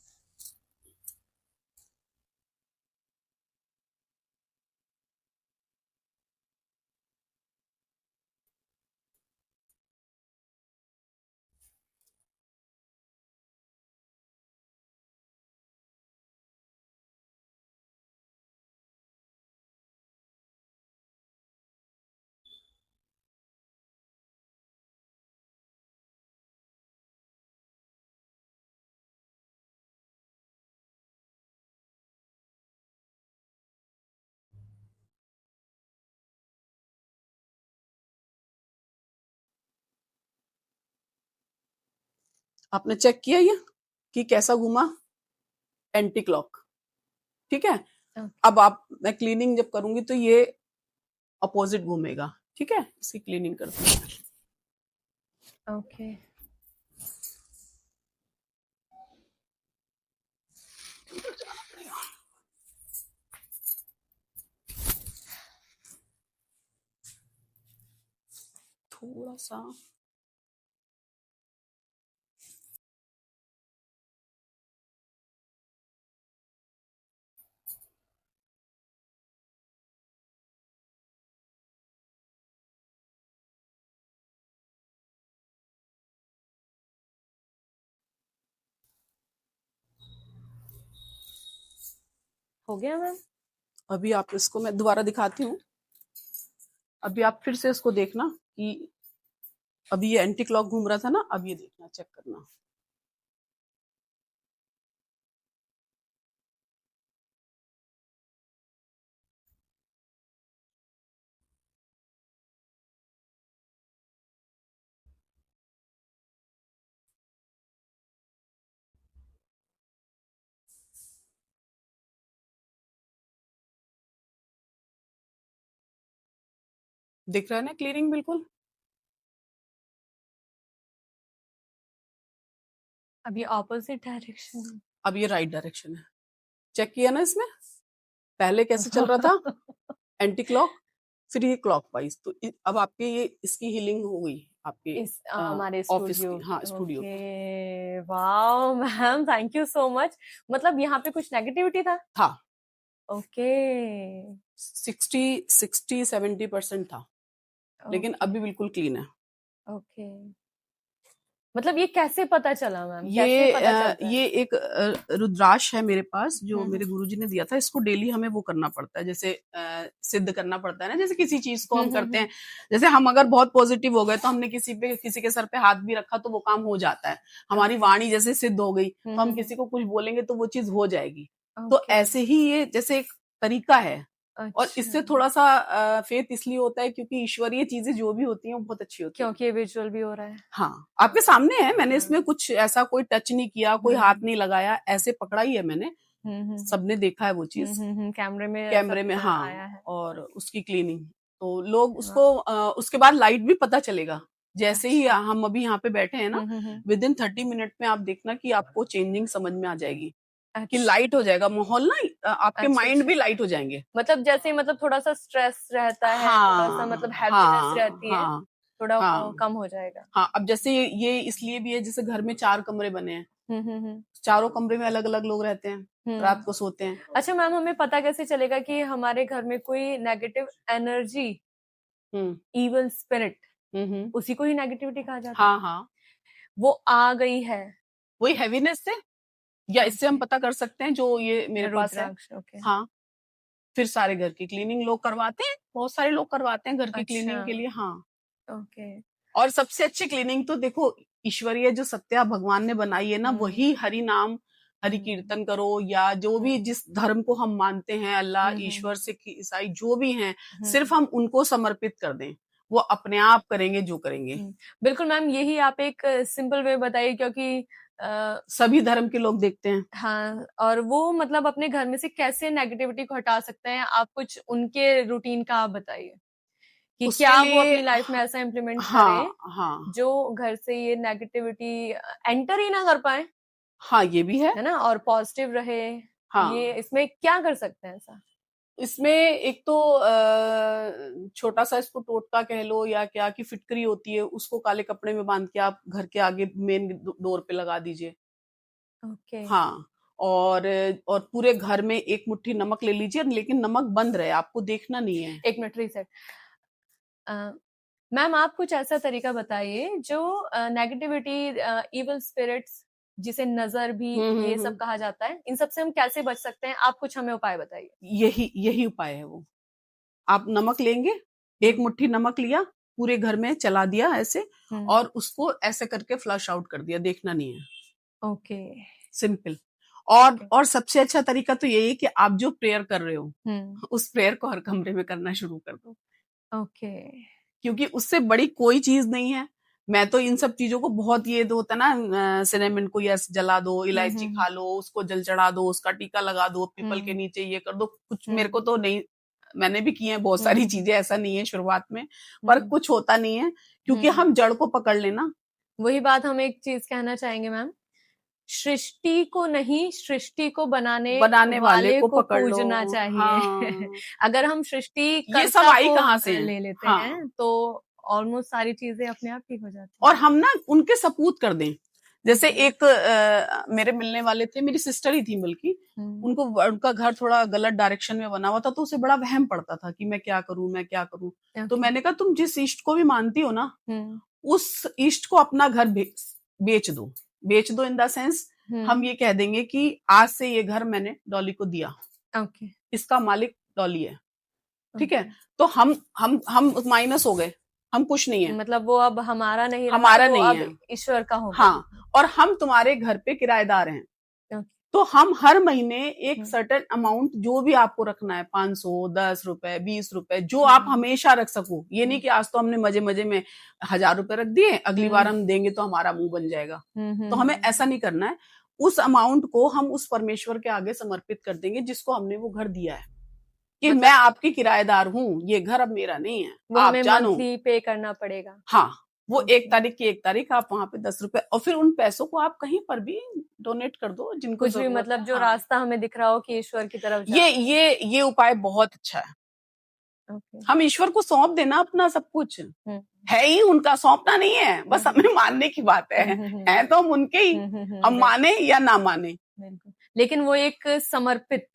आपने चेक किया ये कि कैसा घूमा, एंटी क्लॉक, ठीक है? अब आप, मैं क्लीनिंग जब करूंगी तो ये अपोजिट घूमेगा, ठीक है? इसकी क्लीनिंग करती हूँ। ओके। थोड़ा सा हो गया मैम? अभी आप इसको, मैं दोबारा दिखाती हूँ। अभी आप फिर से इसको देखना कि अभी ये एंटी क्लॉक घूम रहा था ना, अब ये देखना, चेक करना। दिख रहा है ना क्लीनिंग बिल्कुल। अब ये ऑपोजिट डायरेक्शन अब ये राइट डायरेक्शन है। चेक किया ना इसमें, पहले कैसे चल रहा था, एंटी क्लॉक, फिर ये क्लॉक वाइज। तो अब आपके ये इसकी हीलिंग हो गई आपके इस हमारे ऑफिस स्टूडियो की। हाँ, स्टूडियो की। Okay wow ma'am thank you so much. मतलब यहाँ पे कुछ नेगेटिविटी था? था। ओके 60-70% था, लेकिन ओके अभी बिल्कुल क्लीन है। ओके मतलब ये कैसे पता चला मैम, ये कैसे पता चलता है? ये एक रुद्राक्ष है मेरे पास, जो मेरे हम्म गुरुजी ने दिया था। इसको डेली हमें वो करना पड़ता है, जैसे सिद्ध करना पड़ता है ना, जैसे किसी चीज को हम करते हैं। जैसे हम अगर बहुत पॉजिटिव हो गए तो हमने किसी के सर पे हाथ भी रखा तो वो काम हो जाता है। हमारी वाणी जैसे सिद्ध हो गई तो हम किसी को कुछ बोलेंगे तो वो चीज हो जाएगी। तो ओके ऐसे ही ये जैसे एक तरीका है। और इससे अच्छा थोड़ा सा फेथ इसलिए होता है क्योंकि ईश्वरीय चीजें जो भी होती हैं वो बहुत अच्छी होती हैं। क्योंकि ये विजुअल भी हो रहा है। हाँ, आपके सामने है। मैंने इसमें कुछ ऐसा कोई टच नहीं किया, कोई हाथ नहीं लगाया, ऐसे पकड़ा ही है मैंने। सबने देखा है वो चीज कैमरे में कैमरे में। सब हाँ, आया है। और उसकी क्लीनिंग तो लोग वाह, उसको उसके बाद लाइट भी पता चलेगा। जैसे ही अच्छा हम अभी यहाँ पे बैठे हैं ना, विद इन 30 मिनट में आप देखना कि आपको चेंजिंग समझ में आ जाएगी, कि अच्छा लाइट हो जाएगा माहौल ना, आपके अच्छा माइंड अच्छा भी लाइट हो जाएंगे। मतलब जैसे मतलब थोड़ा सा स्ट्रेस रहता है, थोड़ा सा हाँ मतलब हैप्पीनेस हाँ रहती है, हाँ थोड़ा हाँ कम हो जाएगा। हाँ। अब जैसे ये इसलिए भी है, जैसे घर में 4 कमरे बने हैं, हम्म। चारों कमरे में अलग अलग लोग रहते हैं, रात को सोते हैं। अच्छा मैम हमें पता कैसे चलेगा कि हमारे घर में कोई नेगेटिव एनर्जी, हम्म इविल स्पिरिट, हम्म। उसी को ही नेगेटिविटी कहा जाता है, हाँ हाँ, वो आ गई है? वही हैवीनेस से, या इससे हम ओके पता कर सकते हैं जो ये मेरे पास है। रुद्राक्ष ओके हाँ, फिर सारे घर की क्लीनिंग लोग करवाते हैं, बहुत सारे लोग करवाते हैं घर की अच्छा क्लीनिंग के लिए। हाँ, ओके और सबसे अच्छी क्लीनिंग तो देखो, ईश्वरीय जो सत्या भगवान ने बनाई है ना, वही हरि नाम, हरि कीर्तन करो, या जो भी जिस धर्म को हम मानते हैं, अल्लाह, ईश्वर, सिख, ईसाई जो भी हैं, सिर्फ हम उनको समर्पित कर दें, वो अपने आप करेंगे जो करेंगे। बिल्कुल मैम, यही आप एक सिंपल वे बताइए, क्योंकि सभी धर्म के लोग देखते हैं। हाँ, और वो मतलब अपने घर में से कैसे नेगेटिविटी को हटा सकते हैं, आप कुछ उनके रूटीन का आप बताइए कि उसके क्या वो लिए अपनी लाइफ में ऐसा इम्प्लीमेंट करें हाँ हाँ जो घर से ये नेगेटिविटी एंटर ही ना कर पाए, हाँ, ये भी है। है ना, और पॉजिटिव रहे। हाँ, ये इसमें क्या कर सकते हैं ऐसा? इसमें एक तो छोटा सा इसको टोटका कह लो या क्या, की फिटकरी होती है, उसको काले कपड़े में बांध के आप घर के आगे मेन डोर पे लगा दीजिए। ओके हाँ, और पूरे घर में एक मुट्ठी नमक ले लीजिए, लेकिन नमक बंद रहे, आपको देखना नहीं है। एक मिनट रीसेट। मैम आप कुछ ऐसा तरीका बताइए जो नेगेटिविटी, इविल स्पिरिट्स, जिसे नजर भी ये सब हम्म। कहा जाता है, इन सब से हम कैसे बच सकते हैं? आप कुछ हमें उपाय बताइए। यही यही उपाय है वो। आप नमक लेंगे, एक मुट्ठी नमक लिया, पूरे घर में चला दिया ऐसे, और उसको ऐसे करके फ्लश आउट कर दिया, देखना नहीं है। Okay simple. और सबसे अच्छा तरीका तो यही है कि आप जो प्रेयर कर रहे हो, उस प्रेयर को हर कमरे में करना शुरू कर दो, ओके क्योंकि उससे बड़ी कोई चीज नहीं है। मैं तो इन सब चीजों को बहुत, ये तो होता है ना, सिनेमन को यस जला दो, इलायची खा लो, उसको जल चढ़ा दो, उसका टीका लगा दो, पीपल के नीचे ये कर दो, कुछ मेरे को तो नहीं, मैंने भी किए हैं बहुत सारी चीजें, ऐसा नहीं है शुरुआत में, पर कुछ होता नहीं है, क्योंकि हम जड़ को पकड़ लेना। वही बात हम एक चीज कहना चाहेंगे मैम, सृष्टि को नहीं, सृष्टि को बनाने वाले को पकड़ लो। पूजना चाहिए। हाँ। अगर हम सृष्टि ये सब कर्ता आई को कहाँ से है? ले लेते हाँ। हैं तो ऑलमोस्ट सारी चीजें अपने आप ठीक हो जाती और हैं। हम ना उनके सपूत कर दें। जैसे एक मेरे मिलने वाले थे, मेरी सिस्टर ही थी बल्कि, उनको उनका घर थोड़ा गलत डायरेक्शन में बना हुआ था, तो उसे बड़ा वहम पड़ता था कि मैं क्या करूं, मैं क्या करूं। तो मैंने कहा, तुम जिस इष्ट को भी मानती हो ना, उस इष्ट को अपना घर बेच दो। बेच दो इन द सेंस, हम ये कह देंगे कि आज से ये घर मैंने डॉली को दिया, इसका मालिक डॉली है, ठीक है। तो हम माइनस हो गए, हम कुछ नहीं है, मतलब वो अब हमारा नहीं रहा, हमारा वो नहीं अब है, ईश्वर का होगा। हाँ, और हम तुम्हारे घर पे किराएदार हैं। तो हम हर महीने एक सर्टेन अमाउंट जो भी आपको रखना है, 500, 10 रुपए, 20 रुपए, जो आप हमेशा रख सको। ये नहीं कि आज तो हमने मजे मजे में 1000 रुपए रख दिए, अगली बार हम देंगे तो हमारा मुंह बन जाएगा। तो हमें ऐसा नहीं करना है। उस अमाउंट को हम उस परमेश्वर के आगे समर्पित कर देंगे जिसको हमने वो घर दिया है। कि मतलब मैं आपकी किराएदार हूँ, ये घर अब मेरा नहीं है, वो आप हमें जानो। मंथली पे करना पड़ेगा। हाँ, वो ओके। 1 तारीख की 1 तारीख आप वहां पे 10 रुपए, और फिर उन पैसों को आप कहीं पर भी डोनेट कर दो जिनको कुछ भी जरूरत मतलब है। जो हाँ, रास्ता हमें दिख रहा हो कि ईश्वर की तरफ ये जाना। ये उपाय बहुत अच्छा है। ओके। हम ईश्वर को सौंप देना अपना सब कुछ, हम्म है ही उनका, सौंपना नहीं है, बस हम्म हमें मानने की बात है। हैं तो हम उनके ही, हम बिल्कुल माने या ना माने। बिल्कुल। लेकिन वो एक समर्पित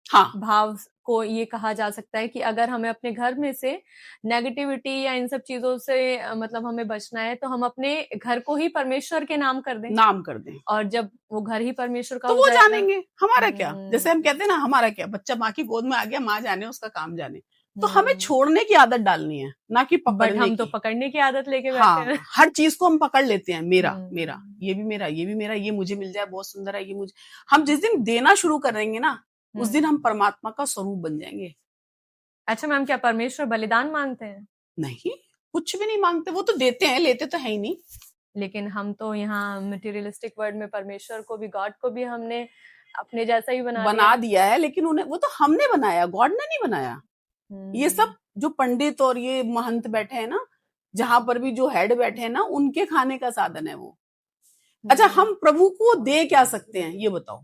हाँ, भाव को ये कहा जा सकता है कि अगर हमें अपने घर में से नेगेटिविटी या इन सब चीजों से मतलब हमें बचना है तो हम अपने घर को ही परमेश्वर के नाम कर दें, नाम कर दें और जब वो घर ही परमेश्वर का तो हो वो जाएगा। जानेंगे। हमारा क्या, जैसे हम हम्म कहते हैं ना, हमारा क्या, बच्चा माँ की गोद में आ गया, माँ जाने उसका काम जाने। तो हमें हम्म। छोड़ने की आदत डालनी है, ना कि बट पकड़ने हम तो की। पकड़ने की आदत लेके बैठे हैं। हाँ, हर चीज को हम पकड़ लेते हैं, मेरा मेरा, हम्म ये भी मेरा, ये भी मेरा, ये मुझे मिल जाए बहुत सुंदर है, ये मुझे। हम जिस दिन देना शुरू करेंगे ना, उस दिन हम हम्म। परमात्मा का स्वरूप बन जाएंगे। अच्छा मैम, क्या परमेश्वर बलिदान मांगते हैं? नहीं, कुछ भी नहीं मांगते, वो तो देते हैं, लेते तो है ही नहीं। लेकिन हम तो यहाँ मटेरियलिस्टिक वर्ल्ड में परमेश्वर को भी, गॉड को भी हमने अपने जैसा ही बना लिया बना है। दिया है, लेकिन उन्हें, वो तो हमने बनाया, गॉड ने नहीं बनाया। ये हम्म सब जो पंडित और ये महंत बैठे हैं ना, जहां पर भी जो हेड बैठे हैं ना, उनके खाने का साधन है वो। अच्छा, हम्म। हम प्रभु को दे क्या सकते हैं ये बताओ,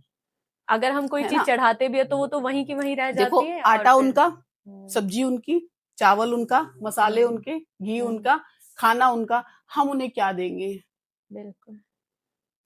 अगर हम कोई है चीज ना? चढ़ाते भी है तो वो तो वहीं की वहीं रह देखो, जाती है, और आटा फिर उनका, सब्जी उनकी, चावल उनका, मसाले हम्म उनके, घी हम्म, उनका, खाना उनका, हम उन्हें क्या देंगे? बिल्कुल।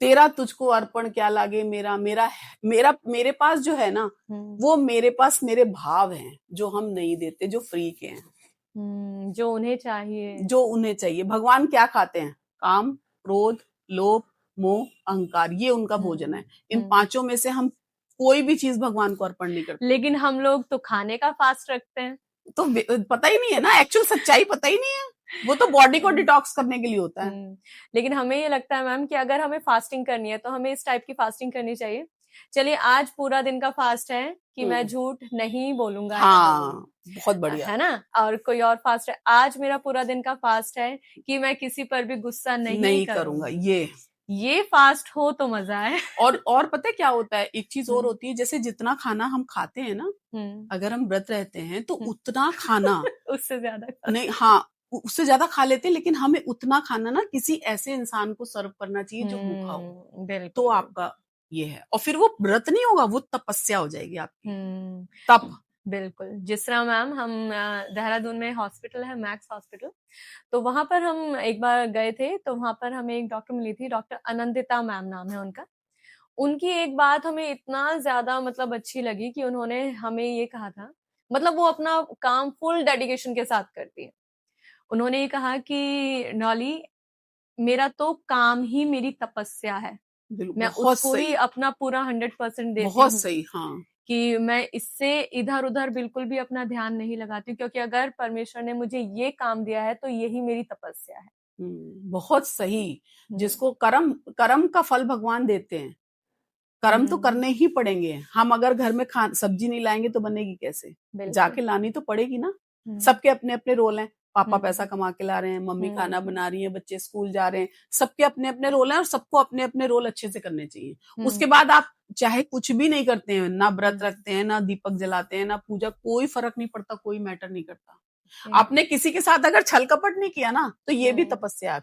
तेरा तुझको अर्पण क्या लागे, मेरा मेरा मेरा मेरे पास जो है ना, वो मेरे पास मेरे भाव हैं जो हम नहीं देते, जो फ्री के हैं, जो उन्हें चाहिए। जो उन्हें चाहिए। भगवान क्या खाते हैं? काम, क्रोध, लोभ, मोह, अहंकार, ये उनका भोजन है। इन पांचों में से हम कोई भी चीज भगवान को अर्पण नहीं करते। लेकिन हम लोग तो खाने का फास्ट रखते हैं। तो पता ही नहीं है ना, एक्चुअल सच्चाई पता ही नहीं है। वो तो बॉडी को डिटॉक्स करने के लिए होता है। लेकिन हमें ये लगता है मैम कि अगर हमें फास्टिंग करनी है तो हमें इस टाइप की फास्टिंग करनी चाहिए। चलिए आज पूरा दिन का फास्ट है कि मैं झूठ नहीं बोलूंगा या बोलूंगी, हाँ, बहुत बढ़िया। है ना। और कोई और फास्ट है, आज मेरा पूरा दिन का फास्ट है कि मैं किसी पर भी गुस्सा नहीं करूंगा, करूंगी। ये फास्ट हो तो मजा है। और पता है क्या होता है, एक चीज और होती है, जैसे जितना खाना हम खाते हैं ना, अगर हम व्रत रहते हैं तो उतना खाना उससे ज्यादा नहीं, हाँ, उससे ज्यादा खा लेते हैं, लेकिन हमें उतना खाना ना किसी ऐसे इंसान को सर्व करना चाहिए जो भूखा हो। बिल्कुल। तो आपका ये है, और फिर वो व्रत नहीं होगा, वो तपस्या हो जाएगी आपकी, तप। बिल्कुल। जिस तरह मैम हम देहरादून में हॉस्पिटल है, मैक्स हॉस्पिटल, तो वहां पर हम एक बार गए थे, तो वहां पर हमें एक डॉक्टर मिली थी, डॉक्टर अनंदिता मैम नाम है उनका। उनकी एक बात हमें इतना ज्यादा मतलब अच्छी लगी कि उन्होंने हमें ये कहा था, मतलब वो अपना काम फुल डेडिकेशन के साथ करती है। उन्होंने ये कहा कि नॉली, मेरा तो काम ही मेरी तपस्या है, मैं बहुत उसको ही सही, अपना पूरा 100% देती बहुत हूँ, सही। हाँ, कि मैं इससे इधर उधर बिल्कुल भी अपना ध्यान नहीं लगाती हूँ, क्योंकि अगर परमेश्वर ने मुझे ये काम दिया है तो यही मेरी तपस्या है। बहुत सही। जिसको कर्म, कर्म का फल भगवान देते हैं, कर्म तो करने ही पड़ेंगे। हम अगर घर में सब्जी नहीं लाएंगे तो बनेगी कैसे? जाके लानी तो पड़ेगी ना। सबके अपने अपने रोल हैं, पापा पैसा कमा के ला रहे हैं, मम्मी खाना बना रही है, बच्चे स्कूल जा रहे हैं, सबके अपने अपने रोल हैं, और सबको अपने अपने रोल अच्छे से करने चाहिए। उसके बाद आप चाहे कुछ भी नहीं करते हैं, ना व्रत रखते हैं, ना दीपक जलाते हैं, ना पूजा, कोई फर्क नहीं पड़ता, कोई मैटर नहीं करता। आपने किसी के साथ अगर छल कपट नहीं किया ना, तो ये भी तपस्या है।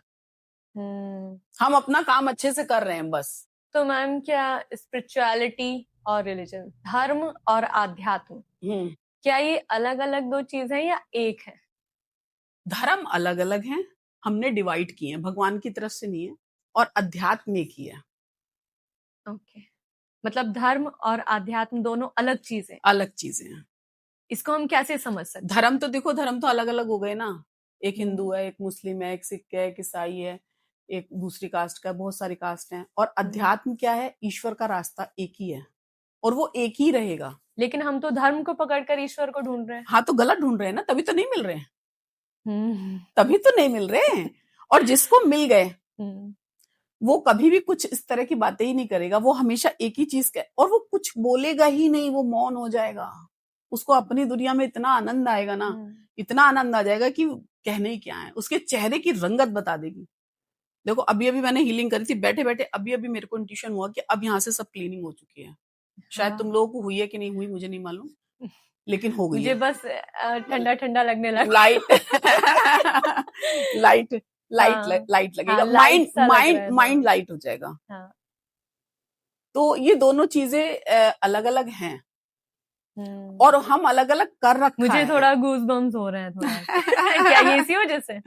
हम अपना काम अच्छे से कर रहे हैं बस। तो मैम, क्या स्पिरिचुअलिटी और रिलीजन, धर्म और आध्यात्म, क्या ये अलग अलग दो चीज है या एक है? धर्म अलग अलग हैं, हमने डिवाइड किए हैं, भगवान की तरफ से नहीं है, और अध्यात्म एक ही है। ओके, मतलब धर्म और आध्यात्म दोनों अलग चीजें, अलग चीजें हैं। इसको हम कैसे समझ सकते हैं? धर्म तो देखो, धर्म तो अलग अलग हो गए ना, एक हिंदू है, एक मुस्लिम है, एक सिख है, एक ईसाई है, एक दूसरी कास्ट का, बहुत सारी कास्ट हैं। और अध्यात्म क्या है? ईश्वर का रास्ता एक ही है, और वो एक ही रहेगा। लेकिन हम तो धर्म को पकड़कर ईश्वर को ढूंढ रहे हैं। हाँ, तो गलत ढूंढ रहे हैं ना, तभी तो नहीं मिल रहे हैं। तभी तो नहीं मिल रहे हैं। और जिसको मिल गए वो कभी भी कुछ इस तरह की बातें ही नहीं करेगा, वो हमेशा एक ही चीज का, और वो कुछ बोलेगा ही नहीं, वो मौन हो जाएगा। उसको अपनी दुनिया में इतना आनंद आएगा ना, इतना आनंद आ जाएगा कि कहने ही क्या है, उसके चेहरे की रंगत बता देगी। देखो, अभी अभी मैंने हीलिंग करी थी, बैठे बैठे अभी अभी मेरे को इंट्यूशन हुआ कि अब यहाँ से सब क्लीनिंग हो चुकी है। शायद तुम लोगों को हुई है कि नहीं हुई, मुझे नहीं मालूम। लेकिन हो गई मुझे है बस ठंडा ठंडा लगने लगा। लाइट लाइट लाइट हाँ, लाइट लगेगा, हाँ, लाइट माइंड सा लग माइंड रहा है माइंड थोड़ा। लाइट हो जाएगा। हाँ। तो ये दोनों चीजें अलग अलग हैं हम्म। और हम अलग अलग कर रखा मुझे है। थोड़ा गूज बम्स हो रहे हैं थोड़ा क्या ये इसी वजह से?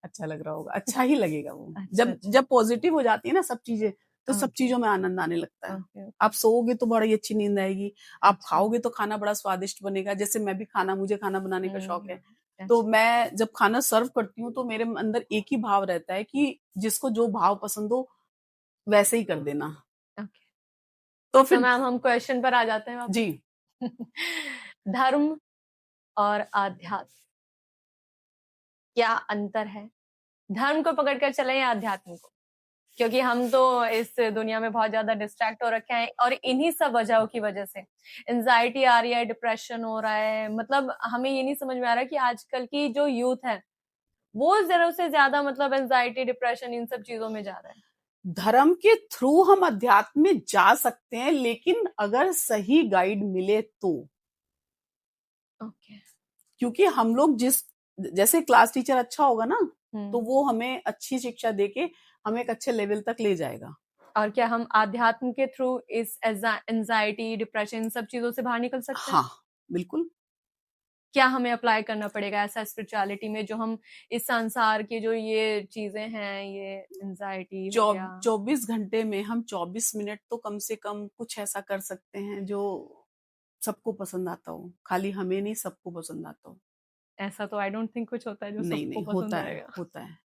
अच्छा लग रहा होगा, अच्छा ही लगेगा वो। अच्छा, जब अच्छा। जब पॉजिटिव हो जाती है ना सब चीजें, तो सब ओके, चीजों में आनंद आने लगता है। ओके, आप सोओगे तो बड़ी अच्छी नींद आएगी, आप अच्छा। खाओगे तो खाना बड़ा स्वादिष्ट बनेगा। जैसे मैं भी मुझे खाना बनाने का शौक है, तो अच्छा। मैं जब खाना सर्व करती हूँ तो मेरे अंदर एक ही भाव रहता है कि जिसको जो भाव पसंद हो वैसे ही कर देना। ओके, तो तो फिर मैम हम क्वेश्चन पर आ जाते हैं जी, वापस। धर्म और आध्यात्म, क्या अंतर है? धर्म को पकड़कर चले या अध्यात्म को? क्योंकि हम तो इस दुनिया में बहुत ज्यादा डिस्ट्रैक्ट हो रखे हैं और इन्हीं सब वजहों की वजह से एंजाइटी आ रही है, डिप्रेशन हो रहा है। मतलब हमें ये नहीं समझ में आ रहा कि आजकल की जो यूथ है वो जरूर से ज्यादा मतलब एंजाइटी, डिप्रेशन इन सब चीजों में जा रहा है। धर्म के थ्रू हम अध्यात्म में जा सकते हैं, लेकिन अगर सही गाइड मिले तो। ओके। क्योंकि हम लोग जैसे क्लास टीचर अच्छा होगा ना, तो वो हमें अच्छी शिक्षा देके हमें एक अच्छे लेवल तक ले जाएगा। और क्या हम आध्यात्म के थ्रू इस एंजाइटी, डिप्रेशन इन सब चीजों से बाहर निकल सकते हैं? हाँ, बिल्कुल। क्या हमें अप्लाई करना पड़ेगा ऐसा स्पिरिचुअलिटी में, जो हम इस संसार की जो ये चीजें हैं, ये एंजाइटी हो गया? 24 घंटे में हम 24 मिनट तो कम से कम कुछ ऐसा कर सकते हैं जो सबको पसंद आता हो। खाली हमें नहीं, सबको पसंद आता हो। ऐसा तो आई डोंट थिंक कुछ होता है जो नहीं सबको नहीं, पसंद होता है, आएगा। होता है।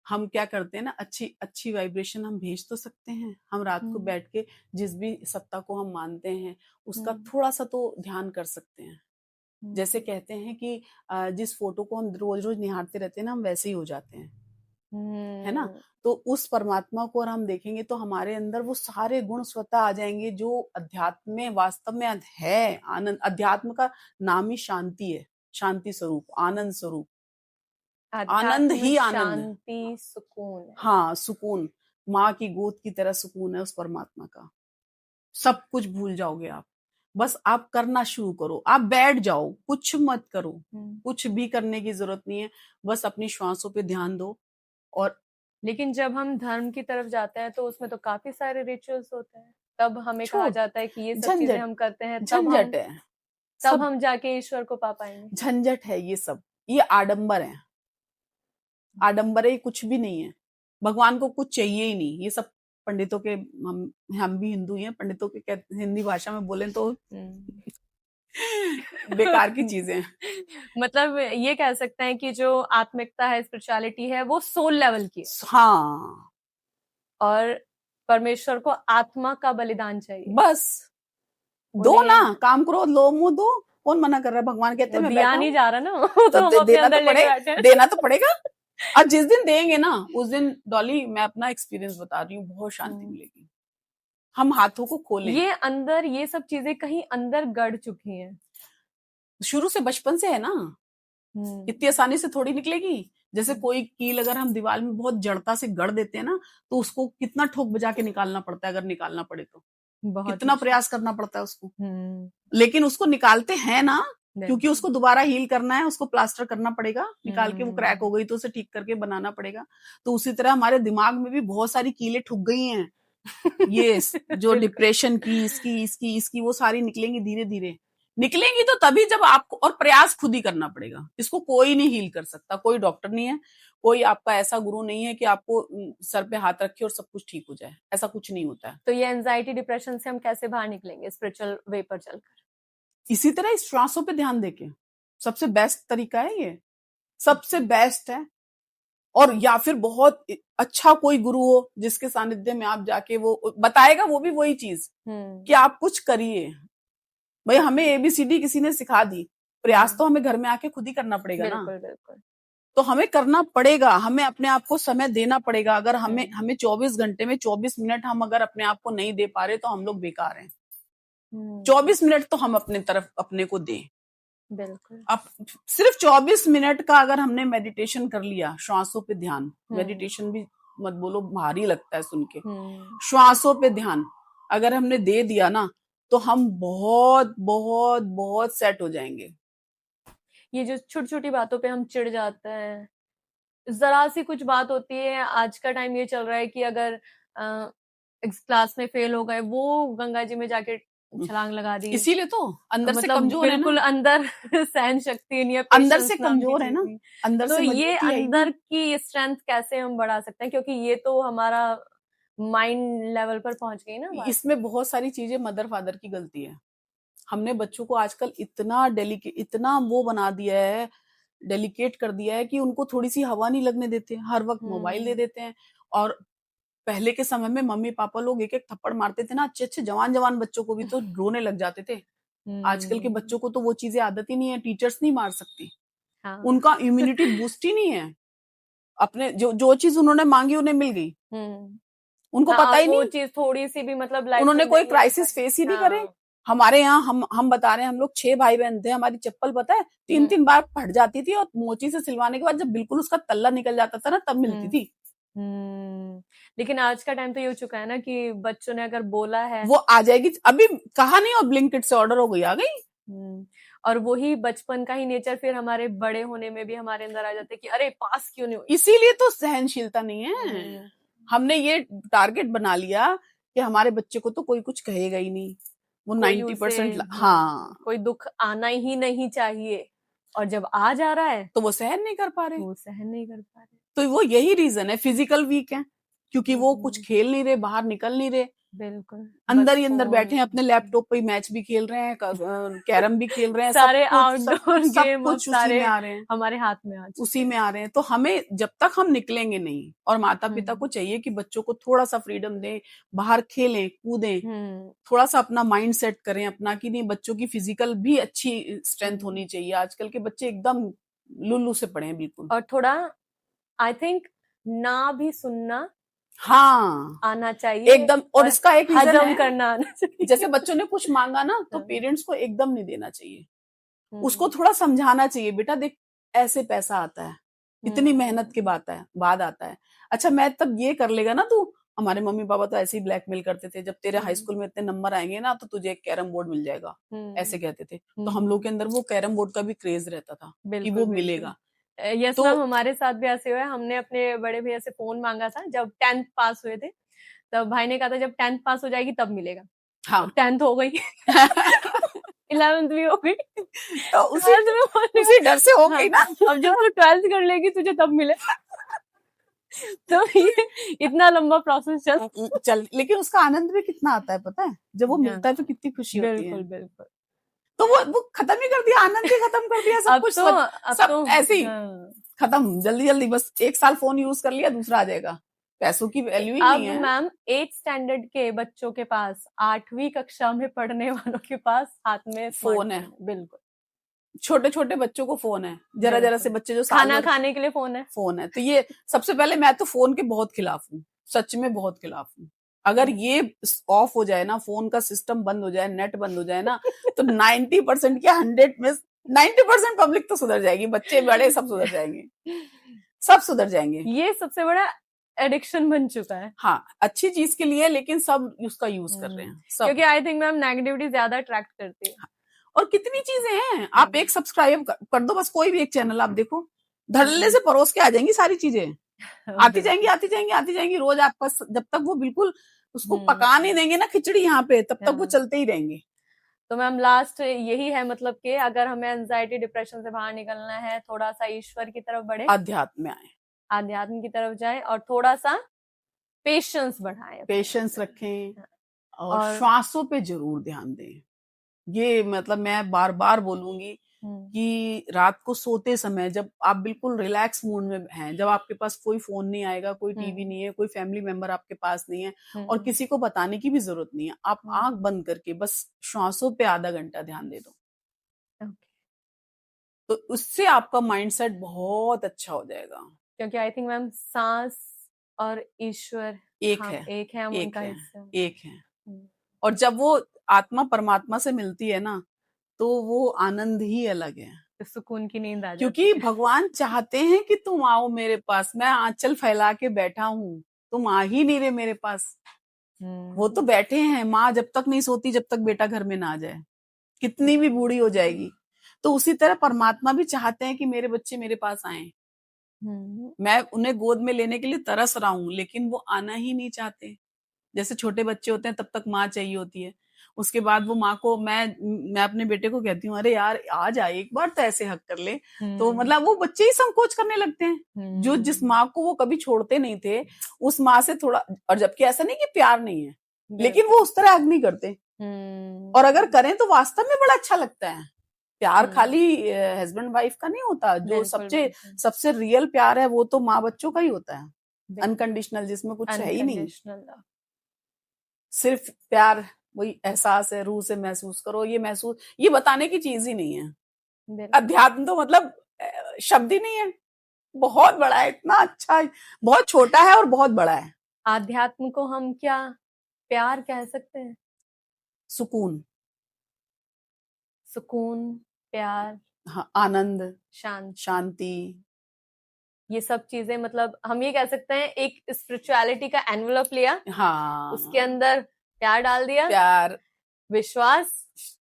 हम क्या करते हैं ना, अच्छी अच्छी वाइब्रेशन हम भेज तो सकते हैं। हम रात को बैठ के जिस भी सत्ता को हम मानते हैं उसका थोड़ा सा तो ध्यान कर सकते हैं। जैसे कहते हैं कि जिस फोटो को हम रोज रोज निहारते रहते हैं ना, हम वैसे ही हो जाते हैं, है ना। तो उस परमात्मा को और हम देखेंगे तो हमारे अंदर वो सारे गुण स्वतः आ जाएंगे जो अध्यात्म में वास्तव में है। आनंद, अध्यात्म का नाम ही शांति है, शांति स्वरूप, आनंद स्वरूप, आनंद अध्यात्म ही आनंद है। शांति, सुकून है। हाँ, सुकून, माँ की गोद की तरह सुकून है उस परमात्मा का। सब कुछ भूल जाओगे आप, बस आप करना शुरू करो। आप बैठ जाओ, कुछ मत करो, कुछ भी करने की जरूरत नहीं है, बस अपनी श्वासों पे ध्यान दो। और लेकिन जब हम धर्म की तरफ जाते हैं तो उसमें तो काफी सारे रिचुअल्स होते हैं, तब हमें कहा जाता है कि ये सब चीजें हम करते हैं झंझट है, तब सब हम जाके ईश्वर को पा पाएंगे। झंझट है ये सब, ये आडंबर है। आडंबर है, कुछ भी नहीं है। भगवान को कुछ चाहिए ही नहीं। ये सब पंडितों के, हम भी हिंदू हैं, पंडितों के हिंदी भाषा में बोलें तो बेकार की चीजें। मतलब ये कह सकते हैं कि जो आत्मिकता है, स्पिरिचुअलिटी है, वो सोल लेवल की है। हाँ, और परमेश्वर को आत्मा का बलिदान चाहिए। बस दो ना, काम करो, लो मुंह दो। कौन मना कर रहा है? भगवान कहते हैं मैं दिया बैठा नहीं हूं, जा रहा ना, तो हम अपने देना अंदर तो लेके पड़ेगा, बैठे हैं। देना तो पड़ेगा। और जिस दिन देंगे ना, उस दिन डॉली, मैं अपना एक्सपीरियंस बता रही हूँ, बहुत शांति मिलेगी। हम हाथों को खोलें। ये अंदर ये सब चीजें कहीं अंदर गड़ चुकी हैं, शुरू से, बचपन से है ना। इतनी आसानी से थोड़ी निकलेगी। जैसे कोई कील अगर हम दीवार में बहुत जड़ता से गड़ देते हैं ना, तो उसको कितना ठोक बजा के निकालना पड़ता है। अगर निकालना पड़े तो कितना प्रयास करना पड़ता है उसको, लेकिन उसको निकालते हैं ना, क्योंकि उसको दोबारा हील करना है, उसको प्लास्टर करना पड़ेगा, निकाल के वो क्रैक हो गई तो उसे ठीक करके बनाना पड़ेगा। तो उसी तरह हमारे दिमाग में भी बहुत सारी कीलें ठुक गई हैं। ये जो डिप्रेशन की, इसकी वो सारी निकलेंगी, धीरे धीरे निकलेंगी। तो तभी जब आपको, और प्रयास खुद ही करना पड़ेगा। इसको कोई नहीं हील कर सकता, कोई डॉक्टर नहीं है, कोई आपका ऐसा गुरु नहीं है कि आपको सर पे हाथ रखे और सब कुछ ठीक हो जाए। ऐसा कुछ नहीं होता है। तो ये एंजाइटी, डिप्रेशन से हम कैसे बाहर निकलेंगे स्पिरिचुअल वे पर चलकर? इसी तरह इस श्वासों पे ध्यान देके, सबसे बेस्ट तरीका है ये, सबसे बेस्ट है। और या फिर बहुत अच्छा कोई गुरु हो जिसके सानिध्य में आप जाके, वो बताएगा वो भी वही चीज कि आप कुछ करिए। भाई हमें ABCD किसी ने सिखा दी, प्रयास तो हमें घर में आके खुद ही करना पड़ेगा ना। बिल्कुल। तो हमें करना पड़ेगा, हमें अपने आप को समय देना पड़ेगा। अगर हमें 24 घंटे में 24 मिनट हम अगर अपने आप को नहीं दे पा रहे तो हम लोग बेकार हैं। 24 मिनट तो हम अपने तरफ अपने को दें। बिल्कुल। अब सिर्फ 24 मिनट का अगर हमने मेडिटेशन कर लिया, श्वासों पे ध्यान, मेडिटेशन भी मत बोलो, भारी लगता है सुन के, श्वासों पे ध्यान अगर हमने दे दिया ना, तो हम बहुत बहुत बहुत सेट हो जाएंगे। ये जो छोटी छोटी बातों पे हम चिढ़ जाते हैं, जरा सी कुछ बात होती है। आज का टाइम ये चल रहा है कि अगर क्लास में फेल हो गए, वो गंगा जी में जाके छलांग लगा दी। इसीलिए तो अंदर से मतलब कमजोर है ना, बिल्कुल अंदर सहन शक्ति नहीं है, अंदर पेशेंस से नाम की कमजोर है चीज ना, नहीं। अंदर तो से ये मजबूती है ही अंदर नहीं। की स्ट्रेंथ कैसे हम बढ़ा सकते हैं, क्योंकि ये तो हमारा माइंड लेवल पर पहुंच गई ना बात। इसमें बहुत सारी चीजें मदर फादर की गलती है। हमने बच्चों को आजकल इतना इतना वो बना दिया है, डेलिकेट कर दिया है कि उनको थोड़ी सी हवा नहीं लगने देते, हर वक्त मोबाइल दे देते हैं। और पहले के समय में मम्मी पापा लोग एक एक थप्पड़ मारते थे ना, अच्छे अच्छे जवान जवान बच्चों को भी तो रोने लग जाते थे। आजकल के बच्चों को तो वो चीजें आदत ही नहीं है, टीचर्स नहीं मार सकती, हाँ। उनका इम्यूनिटी बूस्ट ही नहीं है। अपने जो जो चीज उन्होंने मांगी उन्हें मिल गई, उनको हाँ, पता और ही वो नहीं, चीज थोड़ी सी भी मतलब लाइफ उन्होंने में कोई नहीं क्राइसिस आई। फेस ही नहीं हाँ। करे। हमारे यहाँ हम बता रहे हैं, हम लोग 6 भाई बहन थे, हमारी चप्पल पता है 3-3 बार फट जाती थी, और मोची से सिलवाने के बाद जब बिल्कुल उसका तल्ला निकल जाता था ना, तब मिलती थी। लेकिन आज का टाइम तो ये हो चुका है ना कि बच्चों ने अगर बोला है, वो आ जाएगी, अभी कहा नहीं और ब्लिंकिट से ऑर्डर हो गई, आ गई। और वही बचपन का ही नेचर फिर हमारे बड़े होने में भी हमारे अंदर आ जाता है कि अरे पास क्यों नहीं हुई। इसीलिए तो सहनशीलता नहीं है। हमने ये टारगेट बना लिया कि हमारे बच्चे को तो कोई कुछ कहेगा ही नहीं, वो कोई 90%। उसे हाँ, कोई दुख आना ही नहीं चाहिए, और जब आ जा रहा है तो वो सहन नहीं कर पा रहे। वो सहन नहीं कर पा रहे। तो वो यही रीजन है, फिजिकल वीक है, क्योंकि वो कुछ खेल नहीं रहे, बाहर निकल नहीं रहे, बिल्कुल अंदर ही बस अंदर बैठे हैं, अपने लैपटॉप पे मैच भी खेल रहे हैं, कैरम भी खेल रहे हैं, सारे आउटडोर सब गेम कुछ उसी सारे में आ रहे हैं, हमारे हाथ में आ चुके उसी में आ रहे हैं। तो हमें जब तक हम निकलेंगे नहीं, और माता पिता को चाहिए कि बच्चों को थोड़ा सा फ्रीडम दें, बाहर खेलें कूदें, थोड़ा सा अपना माइंड सेट करें अपना, कि नहीं बच्चों की फिजिकल भी अच्छी स्ट्रेंथ होनी चाहिए। आजकल के बच्चे एकदम लुल्लू से पड़े हैं बिल्कुल। और थोड़ा आई थिंक ना भी सुनना हाँ आना चाहिए, एकदम। और इसका एक रीजन हजम है, करना आना चाहिए। जैसे बच्चों ने कुछ मांगा ना, तो पेरेंट्स को एकदम नहीं देना चाहिए, उसको थोड़ा समझाना चाहिए, बेटा देख ऐसे पैसा आता है, इतनी मेहनत के बाद आता है। अच्छा मैं तब ये कर लेगा ना तू, हमारे मम्मी पापा तो ऐसे ही ब्लैकमेल करते थे, जब तेरे हाई स्कूल में इतने नंबर आएंगे ना, तो तुझे एक कैरम बोर्ड मिल जाएगा, ऐसे कहते थे। तो हम लोग के अंदर वो कैरम बोर्ड का भी क्रेज रहता था कि वो मिलेगा। यस तो मैम, हमारे साथ भी ऐसे हुआ है। हमने अपने बड़े भैया से फोन मांगा था जब 10th पास हुए थे, तब भाई ने कहा था जब 10th पास हो जाएगी तब मिलेगा। हाँ 10th हो गई 11th भी हो गई, तो उसी डर से हो गई ना। अब जब तू 12th कर लेगी तुझे तब मिले। तो ये इतना लंबा प्रोसेस चल, लेकिन उसका आनंद भी कितना आता है पता है, जब वो मिलता है तो कितनी खुशी होती है। बिल्कुल। तो वो खत्म ही कर दिया, आनंद ही खत्म कर दिया, सब कुछ सब ऐसे ही खत्म, जल्दी जल्दी, बस 1 साल फोन यूज कर लिया, दूसरा आ जाएगा, पैसों की वैल्यू ही नहीं है। अब मैम 8th स्टैंडर्ड के बच्चों के पास, 8वीं कक्षा में पढ़ने वालों के पास हाथ में फोन है। बिल्कुल, छोटे छोटे बच्चों को फोन है, जरा जरा से बच्चे जो खाना खाने के लिए फोन है। तो ये सबसे पहले मैं तो फोन के बहुत खिलाफ हूँ, सच में बहुत खिलाफ हूँ। अगर ये ऑफ हो जाए ना, फोन का सिस्टम बंद हो जाए, नेट बंद हो जाए ना, तो 90% क्या 100 में 90% पब्लिक तो सुधर जाएगी, बच्चे बड़े सब सुधर जाएंगे, सब सुधर जाएंगे। ये सबसे बड़ा एडिक्शन बन चुका है। हाँ, अच्छी चीज के लिए, लेकिन सब उसका यूज कर रहे हैं सब। क्योंकि आई थिंक मैम नेगेटिविटी ज्यादा अट्रैक्ट करती है। और कितनी चीजें हैं, आप एक सब्सक्राइब कर दो बस, कोई भी एक चैनल आप देखो, धड़ल्ले से परोस के आ जाएंगी सारी चीजें, आती जाएंगी रोज आपका, जब तक वो बिल्कुल उसको पका नहीं देंगे ना खिचड़ी यहाँ पे, तब तक वो चलते ही रहेंगे। तो मैम लास्ट यही है, मतलब कि अगर हमें एंजाइटी डिप्रेशन से बाहर निकलना है, थोड़ा सा ईश्वर की तरफ बढ़े, अध्यात्म में आए, आध्यात्म की तरफ जाए, और थोड़ा सा पेशेंस बढ़ाएं, पेशेंस रखें, और श्वासों पे जरूर ध्यान दें। ये मतलब मैं बार बार बोलूंगी कि रात को सोते समय जब आप बिल्कुल रिलैक्स मूड में हैं, जब आपके पास कोई फोन नहीं आएगा, कोई टीवी नहीं है, कोई फैमिली मेंबर आपके पास नहीं है, और किसी को बताने की भी जरूरत नहीं है, आप आंख बंद करके बस श्वासों पे आधा घंटा ध्यान दे दो, तो उससे आपका माइंडसेट बहुत अच्छा हो जाएगा। क्योंकि आई थिंक मैम सांस और ईश्वर एक है। और जब वो आत्मा परमात्मा से मिलती है ना, तो वो आनंद ही अलग है, तो सुकून की नींद आ जाती क्योंकि है। भगवान चाहते हैं कि तुम आओ मेरे पास, मैं आंचल फैला के बैठा हूँ, तुम आ ही नहीं रहे मेरे पास, वो तो बैठे हैं, माँ जब तक नहीं सोती जब तक बेटा घर में ना आ जाए, कितनी भी बूढ़ी हो जाएगी। तो उसी तरह परमात्मा भी चाहते हैं कि मेरे बच्चे मेरे पास आए। मैं उन्हें गोद में लेने के लिए तरस रहा हूँ, लेकिन वो आना ही नहीं चाहते। जैसे छोटे बच्चे होते हैं तब तक माँ चाहिए होती है, उसके बाद वो माँ को मैं अपने बेटे को कहती हूँ, अरे यार आ जा, एक बार तो ऐसे हक कर ले। तो मतलब वो बच्चे ही संकोच करने लगते हैं। जो जिस माँ को वो कभी छोड़ते नहीं थे, उस माँ से थोड़ा, और जबकि ऐसा नहीं कि प्यार नहीं है, लेकिन वो उस तरह हक नहीं करते। और अगर करें तो वास्तव में बड़ा अच्छा लगता है। प्यार खाली हस्बैंड वाइफ का नहीं होता, जो सबसे रियल प्यार है वो तो माँ बच्चों का ही होता है, अनकंडीशनल, जिसमें कुछ है ही नहीं, सिर्फ प्यार, वही एहसास है, रूह से महसूस करो, ये बताने की चीज ही नहीं है। अध्यात्म तो मतलब शब्द ही नहीं है, बहुत बड़ा है, इतना अच्छा, बहुत छोटा है और बहुत बड़ा है। आध्यात्म को हम क्या प्यार कह सकते हैं? सुकून, प्यार, हाँ, आनंद, शांति, ये सब चीजें, मतलब हम ये कह सकते हैं एक स्पिरिचुअलिटी का एनवेलप लिया, हाँ, उसके अंदर प्यार डाल दिया, प्यार, विश्वास,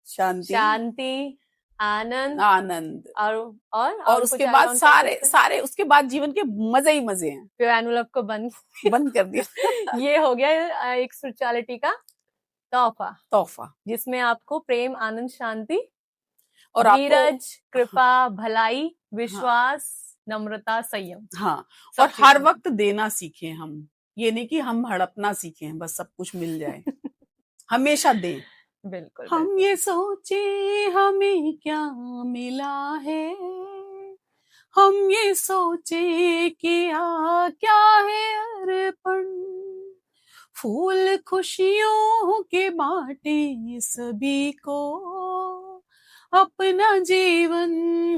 शांति, आनंद और उसके बाद सारे उसके बाद जीवन के मजे ही मजे हैं। फिर एनवेलप को बंद कर दिया। ये हो गया एक स्पिरिचुअलिटी का तोहफा, जिसमें आपको प्रेम, आनंद, शांति और धीरज, कृपा, भलाई, विश्वास, नम्रता, संयम, हाँ, और हर वक्त देना सीखें हम, ये नहीं कि हम हड़पना सीखें बस सब कुछ मिल जाए। हमेशा दें। बिल्कुल। हम ये सोचे हमें क्या मिला है, हम ये सोचे किया क्या है अर्पण, फूल खुशियों के बांटे सभी को, अपना जीवन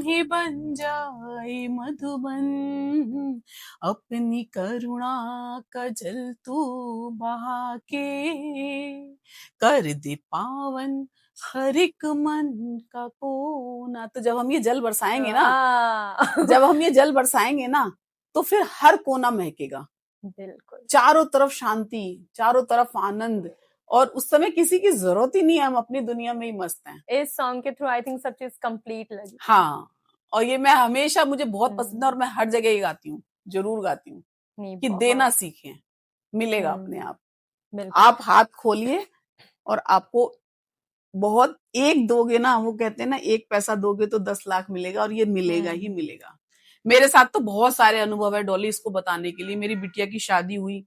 ही बन जाए मधुबन, अपनी करुणा का जल तू बहा के, कर दे पावन हर एक मन का कोना। तो जब हम ये जल बरसाएंगे ना, तो फिर हर कोना महकेगा, बिल्कुल, चारों तरफ शांति, चारों तरफ आनंद, और उस समय किसी की जरूरत ही नहीं है, हम अपनी दुनिया में ही मस्त हैं। इस सॉन्ग के थ्रू आई थिंक सब चीज कंप्लीट लगी। हाँ, और ये मैं हमेशा, मुझे बहुत पसंद है और मैं हर जगह ही गाती हूँ, जरूर गाती हूँ कि देना सीखें, मिलेगा अपने आप। आप हाथ खोलिए और आपको बहुत, एक दोगे ना, वो कहते हैं ना, एक पैसा दोगे तो 10 लाख मिलेगा, और ये मिलेगा ही मिलेगा। मेरे साथ तो बहुत सारे अनुभव है डॉली, इसको बताने के लिए। मेरी बिटिया की शादी हुई,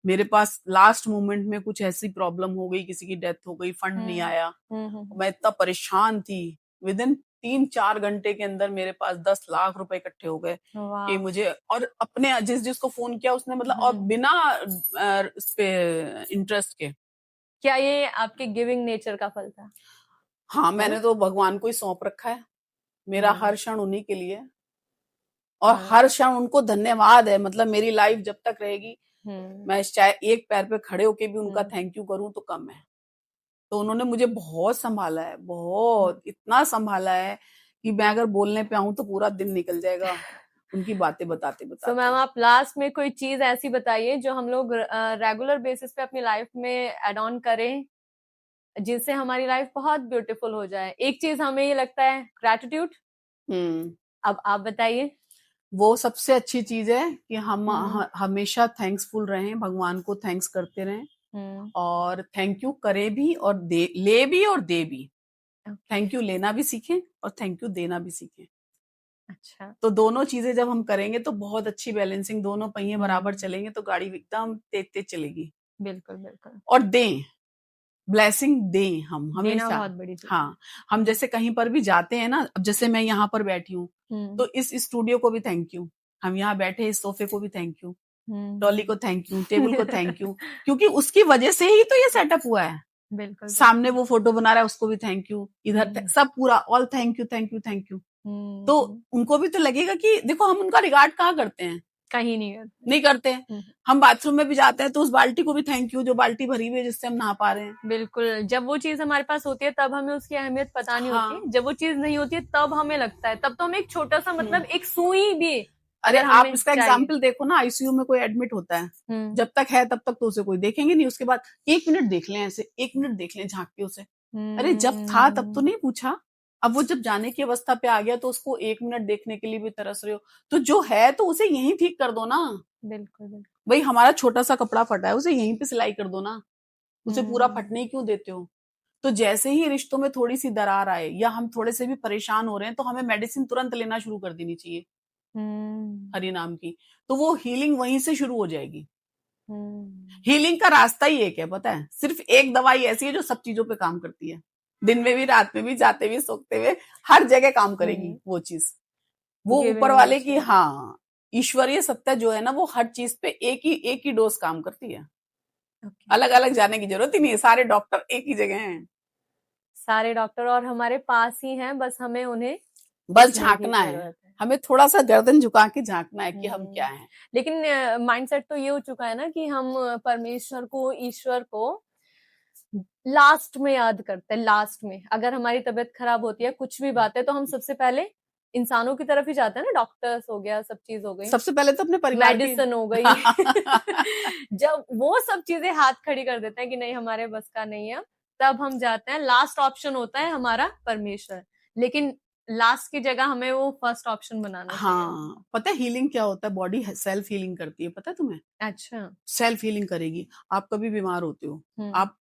मेरे पास लास्ट मोमेंट में कुछ ऐसी प्रॉब्लम हो गई, किसी की डेथ हो गई, फंड नहीं आया, मैं इतना परेशान थी। विद इन 3-4 घंटे के अंदर मेरे पास 10 लाख रुपए इकट्ठे हो गए कि मुझे, और अपने जिसको फोन किया उसने, मतलब, और बिना इस पे इंटरेस्ट के। क्या ये आपके गिविंग नेचर का फल था? हाँ, मैंने तो भगवान को ही सौंप रखा है, मेरा हर क्षण उन्हीं के लिए, और हर क्षण उनको धन्यवाद है। मतलब मेरी लाइफ जब तक रहेगी, मैं चाहे एक पैर पे खड़े होके भी उनका थैंक यू करूं तो कम है। तो उन्होंने मुझे बहुत संभाला है, बहुत, इतना संभाला है कि मैं अगर बोलने पे आऊं तो पूरा दिन निकल जाएगा उनकी बातें बताते बताते। तो मैम, आप लास्ट में कोई चीज ऐसी बताइए जो हम लोग रेगुलर बेसिस पे अपनी लाइफ में एड ऑन करें, जिससे हमारी लाइफ बहुत ब्यूटीफुल हो जाए। एक चीज हमें ये लगता है, ग्रैटिट्यूड। अब आप बताइए। वो सबसे अच्छी चीज है कि हम हमेशा थैंक्सफुल रहें, भगवान को थैंक्स करते रहें, और थैंक यू करे भी और ले भी और दे भी। थैंक यू लेना भी सीखें और थैंक यू देना भी सीखें। अच्छा, तो दोनों चीजें जब हम करेंगे तो बहुत अच्छी बैलेंसिंग, दोनों पहिए बराबर चलेंगे तो गाड़ी एकदम तेज तेज चलेगी। बिल्कुल बिल्कुल। और दें, ब्लेसिंग दें, हम हमेशा। बहुत बड़ी चीज। हाँ, हम जैसे कहीं पर भी जाते हैं ना, अब जैसे मैं यहाँ पर बैठी हूँ, तो इस स्टूडियो को भी थैंक यू, हम यहाँ बैठे इस सोफे को भी थैंक यू, डॉली को थैंक यू, टेबल को थैंक यू, क्योंकि उसकी वजह से ही तो ये सेटअप हुआ है। बिल्कुल। सामने वो फोटो बना रहा है, उसको भी थैंक यू, इधर सब पूरा all thank you thank you thank you. तो उनको भी तो लगेगा कि देखो हम उनका रिगार्ड कहाँ करते हैं, कहीं नहीं करते। हम बाथरूम में भी जाते हैं तो उस बाल्टी को भी थैंक यू, जो बाल्टी भरी हुई है जिससे हम नहा पा रहे हैं। बिल्कुल, जब वो चीज हमारे पास होती है तब हमें उसकी अहमियत पता नहीं होती, जब वो चीज नहीं होती है तब हमें लगता है, तब तो हम एक छोटा सा, मतलब एक सुई भी अरे अगर आप हमें इसका चाहिए। एग्जाम्पल देखो ना, आईसीयू में कोई एडमिट होता है, जब तक है तब तक तो उसे कोई देखेंगे नहीं, उसके बाद 1 मिनट देख लें, ऐसे 1 मिनट देख लें झांक के उसे। अरे जब था तब तो नहीं पूछा, अब वो जब जाने की अवस्था पे आ गया तो उसको 1 मिनट देखने के लिए भी तरस रहे हो, तो जो है तो उसे यहीं ठीक कर दो ना। बिल्कुल बिल्कुल। भाई हमारा छोटा सा कपड़ा फटा है, उसे यहीं पे सिलाई कर दो ना, उसे पूरा फटने ही क्यों देते हो। तो जैसे ही रिश्तों में थोड़ी सी दरार आए या हम थोड़े से भी परेशान हो रहे हैं तो हमें मेडिसिन तुरंत लेना शुरू कर देनी चाहिए हरि नाम की, तो वो हीलिंग वहीं से शुरू हो जाएगी। हीलिंग का रास्ता ही एक है, पता है, सिर्फ एक दवाई ऐसी है जो सब चीजों पे काम करती है, दिन में भी, रात में भी, जाते भी, सोते हुए, हर जगह काम करेगी वो चीज। वो ऊपर वाले की, हाँ, ईश्वरीय सत्ता जो है ना, वो हर चीज पे एक ही डोज काम करती है। अलग अलग जाने की जरूरत ही नहीं है, सारे डॉक्टर एक ही जगह हैं, सारे डॉक्टर और हमारे पास ही हैं, बस हमें उन्हें बस झांकना है, हमें थोड़ा सा गर्दन झुका के झांकना है कि हम क्या हैं। लेकिन माइंडसेट तो ये हो चुका है ना कि हम परमेश्वर को, ईश्वर को लास्ट में याद करते हैं। लास्ट में अगर हमारी तबीयत खराब होती है, कुछ भी बात है, तो हम सबसे पहले इंसानों की तरफ ही जाते हैं ना, डॉक्टर्स हो गया, सब चीज हो गई, सबसे पहले तो अपने परिवार मेडिसिन हो गई। जब वो सब चीजें हाथ खड़ी कर देते हैं कि नहीं हमारे बस का नहीं है, तब हम जाते हैं, लास्ट ऑप्शन होता है हमारा परमेश्वर, लेकिन लास्ट की जगह हमें वो फर्स्ट ऑप्शन बनाना चाहिए। हाँ, पता है हीलिंग क्या होता है, बॉडी सेल्फ हीलिंग करती है, पता है तुम्हें। अच्छा, सेल्फ हीलिंग करेगी। आप कभी बीमार होते हो, आप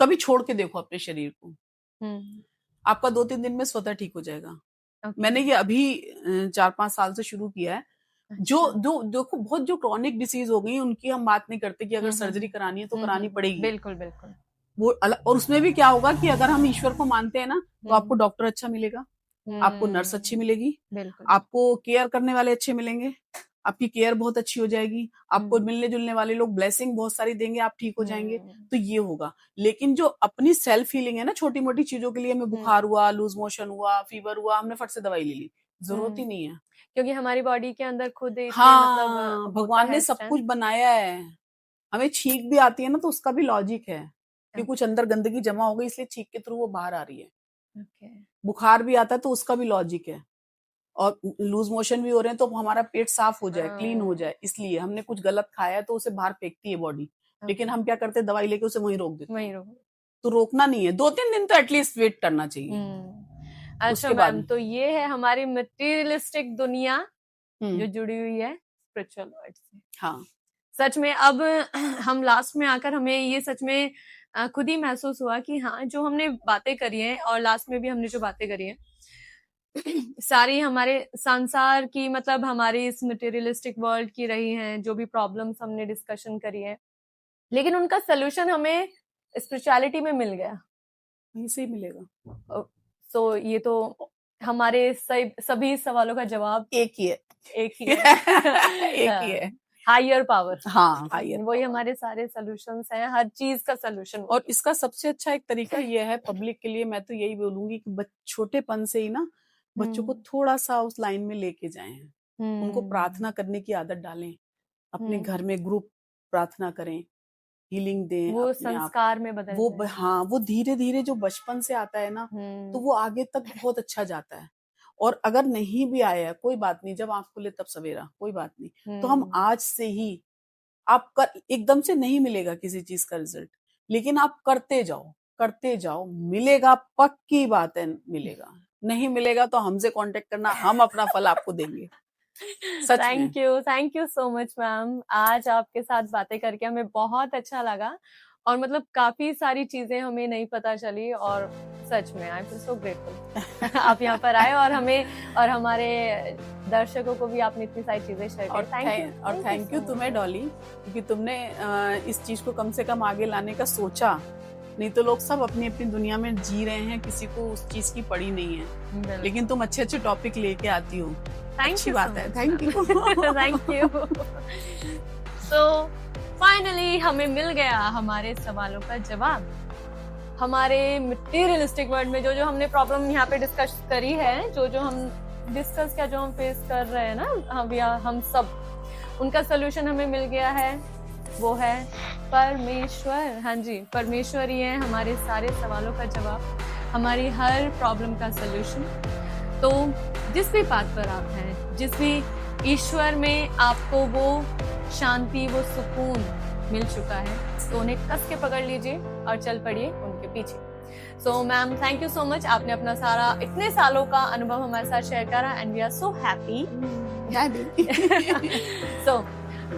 कभी छोड़ के देखो अपने शरीर को, आपका 2-3 दिन में स्वतः ठीक हो जाएगा। मैंने ये अभी 4-5 साल से शुरू किया है। जो देखो, बहुत जो क्रॉनिक डिसीज हो गई उनकी हम बात नहीं करते कि अगर सर्जरी करानी है तो करानी पड़ेगी, बिल्कुल बिल्कुल, वो अलग। और उसमें भी क्या होगा कि अगर हम ईश्वर को मानते हैं ना, तो आपको डॉक्टर अच्छा मिलेगा, आपको नर्स अच्छी मिलेगी, आपको केयर करने वाले अच्छे मिलेंगे, आपकी केयर बहुत अच्छी हो जाएगी, आपको मिलने जुलने वाले लोग ब्लेसिंग बहुत सारी देंगे, आप ठीक हो जाएंगे। तो ये होगा। लेकिन जो अपनी सेल्फ हीलिंग है ना, छोटी मोटी चीजों के लिए, हमें बुखार हुआ, लूज मोशन हुआ, फीवर हुआ, हमने फट से दवाई ले ली, जरूरत ही नहीं है, क्योंकि हमारी बॉडी के अंदर खुद हाँ, मतलब भगवान ने सब कुछ बनाया है। हमें छींक भी आती है ना, तो उसका भी लॉजिक है कि कुछ अंदर गंदगी जमा हो गई, इसलिए छींक के थ्रू वो बाहर आ रही है। बुखार भी आता है तो उसका भी लॉजिक है, और लूज मोशन भी हो रहे हैं तो हमारा पेट साफ हो जाए, क्लीन हो जाए, इसलिए हमने कुछ गलत खाया है तो उसे बाहर फेंकती है बॉडी। लेकिन हम क्या करते हैं, दवाई लेके उसे वहीं रोक देते हैं। तो रोकना नहीं है, 2-3 दिन तो एटलीस्ट वेट करना चाहिए। अच्छा मैम, तो ये है हमारी मटेरियलिस्टिक दुनिया जो जुड़ी हुई है स्पिरिचुअल वर्ल्ड से। हाँ, सच में अब हम लास्ट में आकर हमें ये सच में खुद ही महसूस हुआ कि हाँ, जो हमने बातें करी हैं और लास्ट में भी हमने जो बातें करी हैं सारी हमारे संसार की, मतलब हमारी इस मटेरियलिस्टिक वर्ल्ड की रही हैं, जो भी प्रॉब्लम्स हमने डिस्कशन करी है, लेकिन उनका सोल्यूशन हमें स्पिरिचुअलिटी में मिल गया, वहीं से ही मिलेगा। सो ये तो हमारे सभी सवालों का जवाब एक ही है, एक ही है। एक ही है, हायर पावर। हाँ, हायर, वही हमारे सारे सॉल्यूशंस हैं, हर चीज का सॉल्यूशन। और इसका सबसे अच्छा एक तरीका यह है पब्लिक के लिए, मैं तो यही बोलूंगी कि छोटेपन से ही ना बच्चों को थोड़ा सा उस लाइन में लेके जाएं, उनको प्रार्थना करने की आदत डालें, अपने घर में ग्रुप प्रार्थना करें, हीलिंग दें, वो संस्कार में बदल वो, हाँ, वो धीरे धीरे जो बचपन से आता है ना, तो वो आगे तक बहुत अच्छा जाता है। और अगर नहीं भी आया, कोई बात नहीं, जब आंख खुले तब सवेरा, कोई बात नहीं। तो हम आज से ही, आपका एकदम से नहीं मिलेगा किसी चीज का रिजल्ट, लेकिन आप करते जाओ, मिलेगा, पक्की बात है, मिलेगा। नहीं मिलेगा तो हमसे कांटेक्ट करना, हम अपना फल आपको देंगे। Thank you so much ma'am. आज आपके साथ बातें करके हमें बहुत अच्छा लगा, और मतलब काफी सारी चीजें हमें नहीं पता चली, और सच में आई फील सो ग्रेटफुल आप यहाँ पर आए और हमें और हमारे दर्शकों को भी आपने इतनी सारी चीजें शेयर की। और थैंक यू तुम्हें डॉली, क्योंकि तुमने इस चीज को कम से कम आगे लाने का सोचा, नहीं तो लोग सब अपनी अपनी दुनिया में जी रहे हैं, किसी को उस चीज की पड़ी नहीं है, लेकिन तुम अच्छे अच्छे टॉपिक लेके आती हो, अच्छी बात है, thank you. Thank you. So finally हमें मिल गया हमारे सवालों का जवाब। हमारे मटेरियलिस्टिक वर्ल्ड में जो जो हमने प्रॉब्लम यहाँ पे डिस्कस करी है, जो जो हम डिस्कस किया, जो हम फेस कर रहे हैं ना हम सब, उनका सोल्यूशन हमें मिल गया है, वो है परमेश्वर। हाँ जी, परमेश्वर ही है हमारे सारे सवालों का जवाब, हमारी हर प्रॉब्लम का सोल्यूशन। तो जिस भी बात पर आप हैं, जिस भी ईश्वर में आपको वो शांति, वो सुकून मिल चुका है, तो उन्हें कस के पकड़ लीजिए और चल पड़िए उनके पीछे। So ma'am, thank you so much, आपने अपना सारा इतने सालों का अनुभव हमारे साथ शेयर करा and we are so happy. So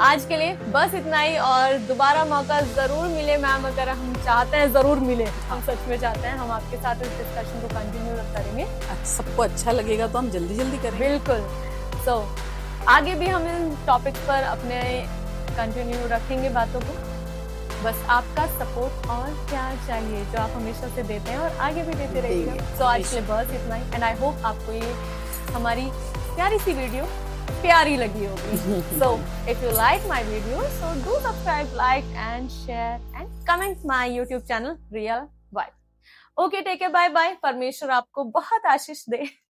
आज के लिए बस इतना ही, और दोबारा मौका जरूर मिले मैम, अगर हम चाहते हैं जरूर मिले, हम सच में चाहते हैं, हम आपके साथ इस डिस्कशन को कंटिन्यू करेंगे। सबको अच्छा लगेगा तो हम जल्दी जल्दी करेंगे। बिल्कुल। सो आगे भी हम इन टॉपिक्स पर अपने कंटिन्यू रखेंगे बातों को, बस आपका सपोर्ट और प्यार चाहिए जो आप हमेशा से देते हैं और आगे भी देते रहिएगा। सो आज के लिए बस इतना ही, एंड आई होप आपको ये हमारी प्यारी सी वीडियो प्यारी लगी होगी। So if you like my video, so do subscribe, like and share and comment my YouTube channel real vibe. Okay, take care, bye bye. परमेश्वर आपको बहुत आशीष दे।